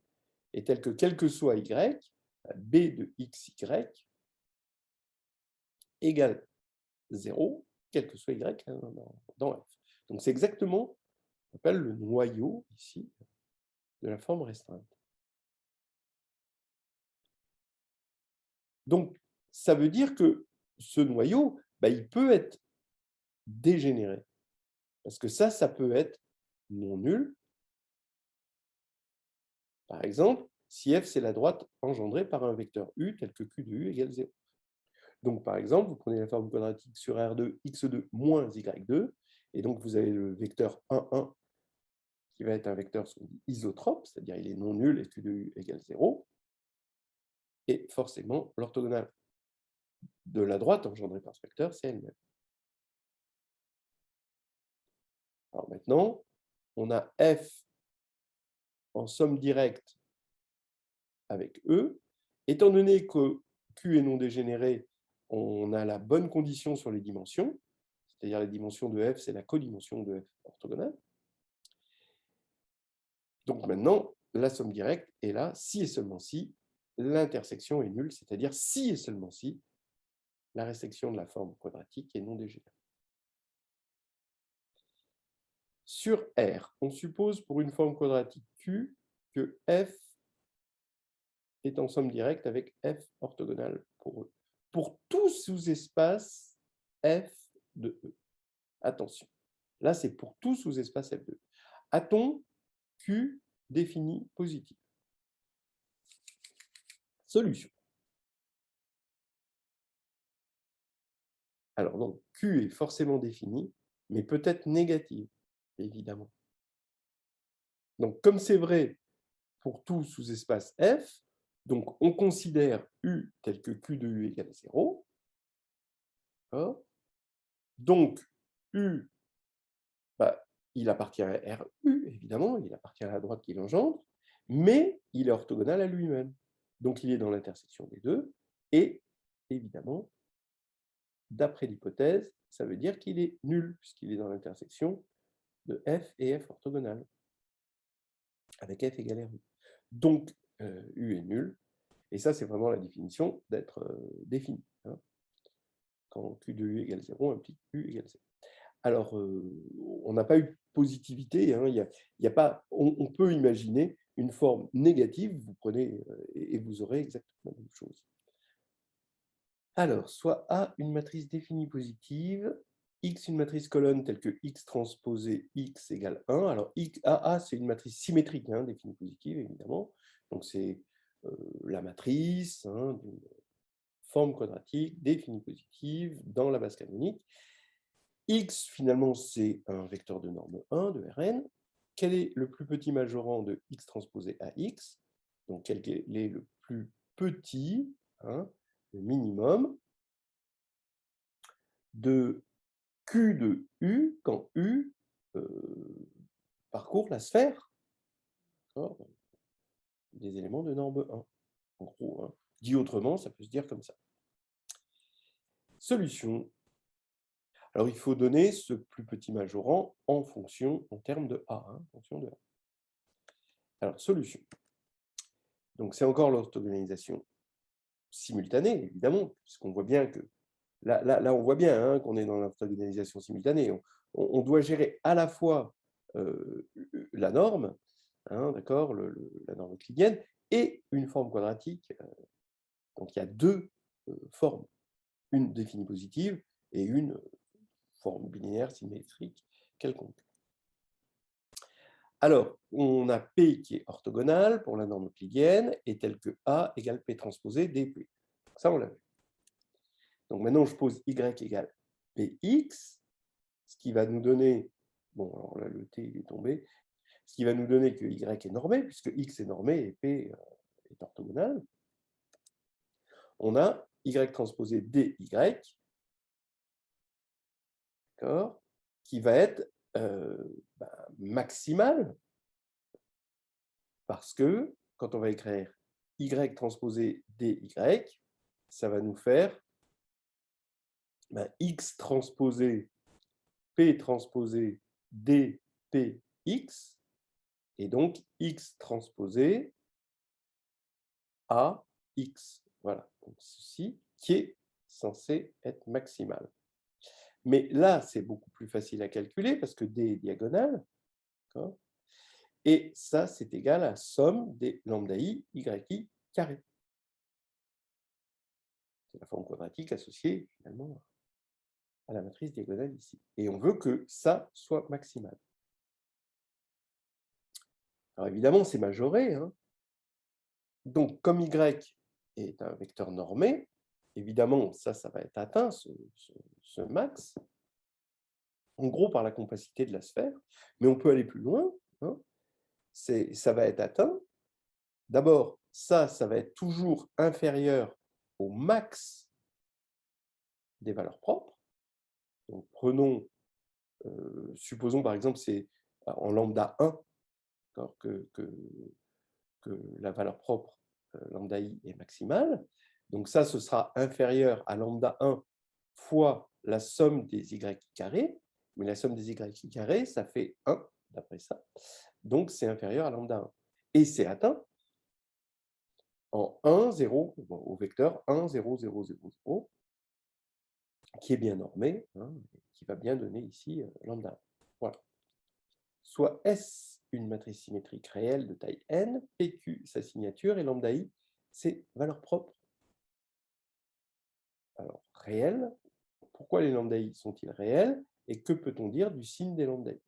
et tel que quel que soit Y, B de XY égale 0, quel que soit Y dans F. Donc, c'est exactement ce qu'on appelle le noyau, ici, de la forme restreinte. Donc, ça veut dire que ce noyau, il peut être dégénéré. Parce que ça peut être non nul. Par exemple, si f, c'est la droite engendrée par un vecteur u tel que q de u égale 0. Donc, par exemple, vous prenez la forme quadratique sur R2, x2 moins y2, et donc vous avez le vecteur 1, 1, qui va être un vecteur isotrope, c'est-à-dire il est non nul et q de u égale 0, et forcément, l'orthogonale de la droite engendrée par ce vecteur, c'est elle-même. Alors maintenant, on a f en somme directe avec E. Étant donné que Q est non dégénéré, on a la bonne condition sur les dimensions, c'est-à-dire la dimension de F, c'est la codimension de F orthogonale. Donc maintenant, la somme directe est là, si et seulement si l'intersection est nulle, c'est-à-dire si et seulement si la résection de la forme quadratique est non dégénérée. Sur R, on suppose pour une forme quadratique Q que F est en somme directe avec F orthogonale pour E. Pour tout sous-espace F de E. Attention, là c'est pour tout sous-espace F de E. A-t-on Q défini positif? Solution. Alors donc, Q est forcément défini, mais peut être négative, évidemment. Donc comme c'est vrai pour tout sous-espace F, donc on considère U tel que Q de U égale 0. Donc U, il appartient à RU, évidemment, il appartient à la droite qui l'engendre, mais il est orthogonal à lui-même. Donc il est dans l'intersection des deux, et évidemment, d'après l'hypothèse, ça veut dire qu'il est nul, puisqu'il est dans l'intersection de F et F orthogonal, avec F égale RU. Donc U est nul, et ça c'est vraiment la définition d'être défini. Hein. Quand Q de U égale 0 implique U égale 0. Alors, on n'a pas eu de positivité. Hein, y a pas, on peut imaginer une forme négative, vous prenez et vous aurez exactement la même chose. Alors, soit A, une matrice définie positive, X, une matrice colonne telle que X transposé X égale 1. Alors, AA, c'est une matrice symétrique, hein, définie positive, évidemment. Donc, c'est la matrice d'une forme quadratique définie positive dans la base canonique. X, finalement, c'est un vecteur de norme 1 de Rn. Quel est le plus petit majorant de X transposé à X? Donc, quel est le plus petit, hein, le minimum, de Q de U quand U parcourt la sphère des éléments de norme 1. En gros, hein. Dit autrement, ça peut se dire comme ça. Solution. Alors, il faut donner ce plus petit majorant en termes de A. Hein, en fonction de A. Alors, solution. Donc, c'est encore l'orthogonalisation simultanée, évidemment, puisqu'on voit bien que là, on voit bien hein, qu'on est dans l'orthogonalisation simultanée. On doit gérer à la fois la norme, hein, d'accord, la norme euclidienne, et une forme quadratique. Donc, il y a deux formes, une définie positive et une forme binaire symétrique quelconque. Alors, on a P qui est orthogonal pour la norme euclidienne et tel que A égale P transposé dP. Ça, on l'a vu. Donc maintenant, je pose Y égale Px, ce qui va nous donner, bon, alors là, le T il est tombé, ce qui va nous donner que Y est normé, puisque X est normé et P est orthogonal. On a Y transposé DY, qui va être maximal, parce que quand on va écrire Y transposé DY, ça va nous faire X transposé P transposé DPX, et donc X transposé AX. Voilà, donc ceci qui est censé être maximal. Mais là, c'est beaucoup plus facile à calculer parce que D est diagonale. Et ça, c'est égal à la somme des lambda I, YI carré. C'est la forme quadratique associée finalement à la matrice diagonale ici. Et on veut que ça soit maximal. Alors évidemment, c'est majoré. Hein. Donc, comme Y est un vecteur normé, évidemment, ça va être atteint, ce max, en gros par la compacité de la sphère, mais on peut aller plus loin. Hein. Ça va être atteint. D'abord, ça va être toujours inférieur au max des valeurs propres. Donc, supposons par exemple, c'est en lambda 1 que la valeur propre lambda i est maximale. Donc ça, ce sera inférieur à lambda 1 fois la somme des y carrés. Mais la somme des y carrés, ça fait 1, d'après ça. Donc c'est inférieur à lambda 1. Et c'est atteint en 1, 0, au vecteur 1, 0, 0, 0, 0, qui est bien normé, hein, qui va bien donner ici lambda 1. Voilà. Soit S une matrice symétrique réelle de taille n, PQ sa signature, et lambda I ses valeurs propres. Alors, réel, pourquoi les lambda I sont-ils réels, et que peut-on dire du signe des lambda I?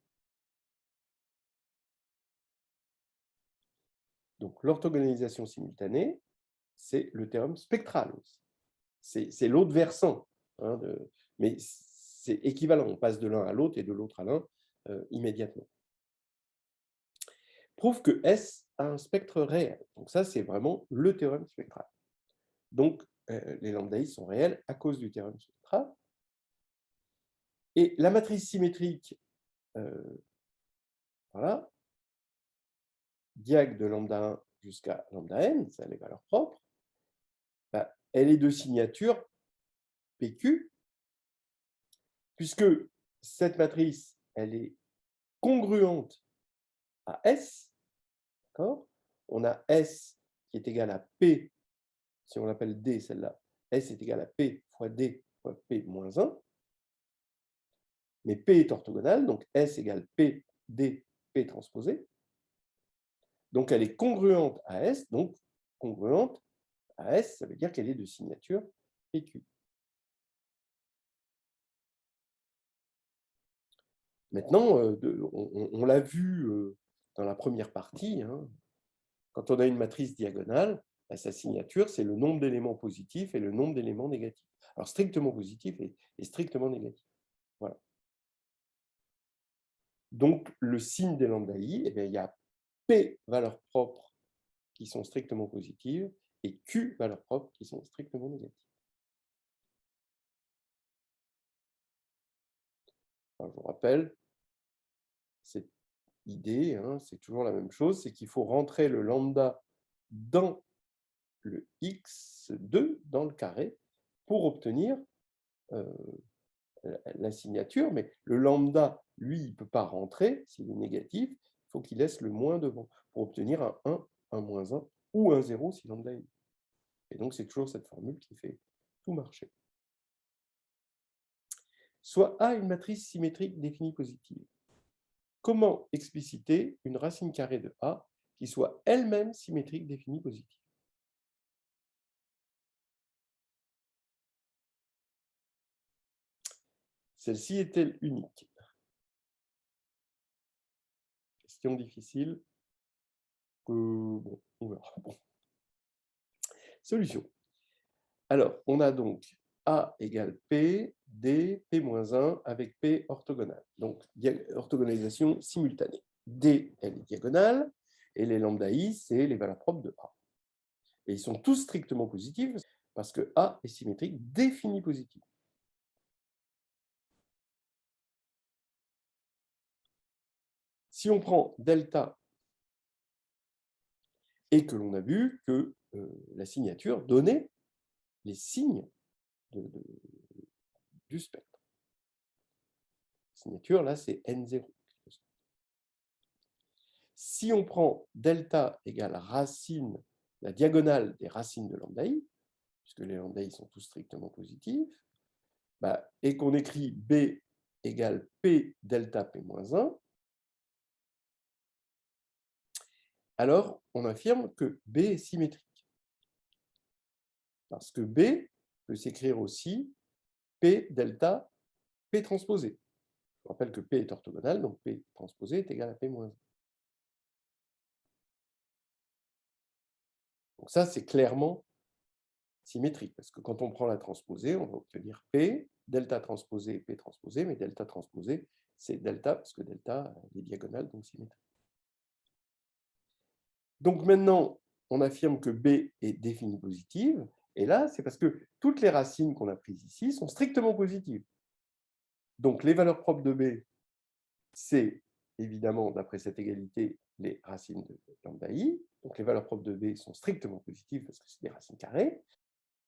Donc, l'orthogonalisation simultanée, c'est le théorème spectral aussi. C'est l'autre versant, hein, mais c'est équivalent, on passe de l'un à l'autre et de l'autre à l'un immédiatement. Prouve que S a un spectre réel. Donc ça, c'est vraiment le théorème spectral. Donc, les lambda I sont réels à cause du théorème spectral. Et la matrice symétrique, voilà, diag de lambda 1 jusqu'à lambda n, ça a les valeurs propres, elle est de signature PQ, puisque cette matrice, elle est congruente à S. On a S qui est égal à P, si on l'appelle D, celle-là, S est égal à P fois D fois P moins 1. Mais P est orthogonal, donc S égale P, D, P transposé. Donc, elle est congruente à S, donc congruente à S, ça veut dire qu'elle est de signature PQ. Maintenant, on l'a vu dans la première partie, hein, quand on a une matrice diagonale, sa signature, c'est le nombre d'éléments positifs et le nombre d'éléments négatifs. Alors, strictement positif et strictement négatif. Voilà. Donc, le signe des lambda I, eh bien, il y a P valeurs propres qui sont strictement positives et Q valeurs propres qui sont strictement négatives. Alors, je vous rappelle, cette idée, hein, c'est toujours la même chose, c'est qu'il faut rentrer le lambda dans le x2, dans le carré, pour obtenir la signature, mais le lambda, lui, il ne peut pas rentrer, s'il est négatif, il faut qu'il laisse le moins devant, pour obtenir un 1, un moins 1 ou un 0 si lambda est nul. Et donc, c'est toujours cette formule qui fait tout marcher. Soit A une matrice symétrique définie positive. Comment expliciter une racine carrée de A qui soit elle-même symétrique définie positive? Celle-ci est-elle unique? Question difficile. Bon, on verra. Bon. Solution. Alors, on a donc A égale P, D, P-1 avec P orthogonale. Donc, orthogonalisation simultanée. D, elle est diagonale, et les lambda I, c'est les valeurs propres de A. Et ils sont tous strictement positifs, parce que A est symétrique définie positive. Si on prend delta et que l'on a vu que la signature donnait les signes du spectre. La signature, là, c'est N0. Si on prend delta égale racine, la diagonale des racines de lambda I, puisque les lambda I sont tous strictement positifs, et qu'on écrit B égale P delta P-1, alors on affirme que B est symétrique. Parce que B peut s'écrire aussi P delta P transposé. Je rappelle que P est orthogonal, donc P transposé est égal à P-1. Donc ça, c'est clairement symétrique, parce que quand on prend la transposée, on va obtenir P, delta transposé, P transposé, mais delta transposé, c'est delta, parce que delta est diagonale, donc symétrique. Donc maintenant, on affirme que B est définie positive, et là, c'est parce que toutes les racines qu'on a prises ici sont strictement positives. Donc les valeurs propres de B, c'est évidemment, d'après cette égalité, les racines de lambda I. Donc les valeurs propres de B sont strictement positives parce que c'est des racines carrées.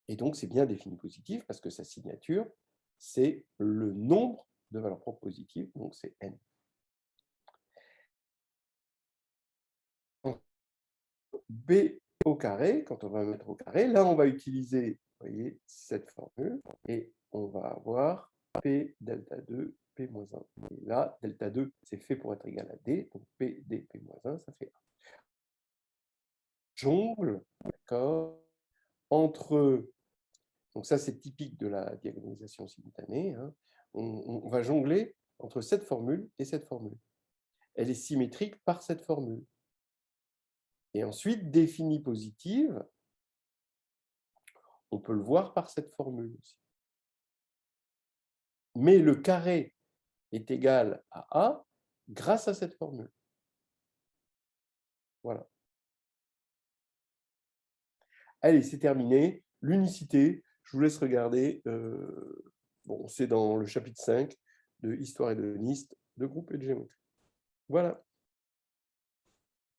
Et donc c'est bien défini positif parce que sa signature, c'est le nombre de valeurs propres positives, donc c'est N. B au carré, quand on va mettre au carré, là on va utiliser, vous voyez, cette formule, et on va avoir P delta 2, P-1. Et là, delta 2, c'est fait pour être égal à D, donc P, D, P-1, ça fait 1. Jongle, d'accord, entre, donc ça c'est typique de la diagonalisation simultanée, hein, on va jongler entre cette formule et cette formule. Elle est symétrique par cette formule. Et ensuite, définie positive, on peut le voir par cette formule aussi. Mais le carré est égal à A grâce à cette formule. Voilà. Allez, c'est terminé. L'unicité, je vous laisse regarder. Bon, c'est dans le chapitre 5 de Histoire hédoniste, de groupe et de géométrie. Voilà.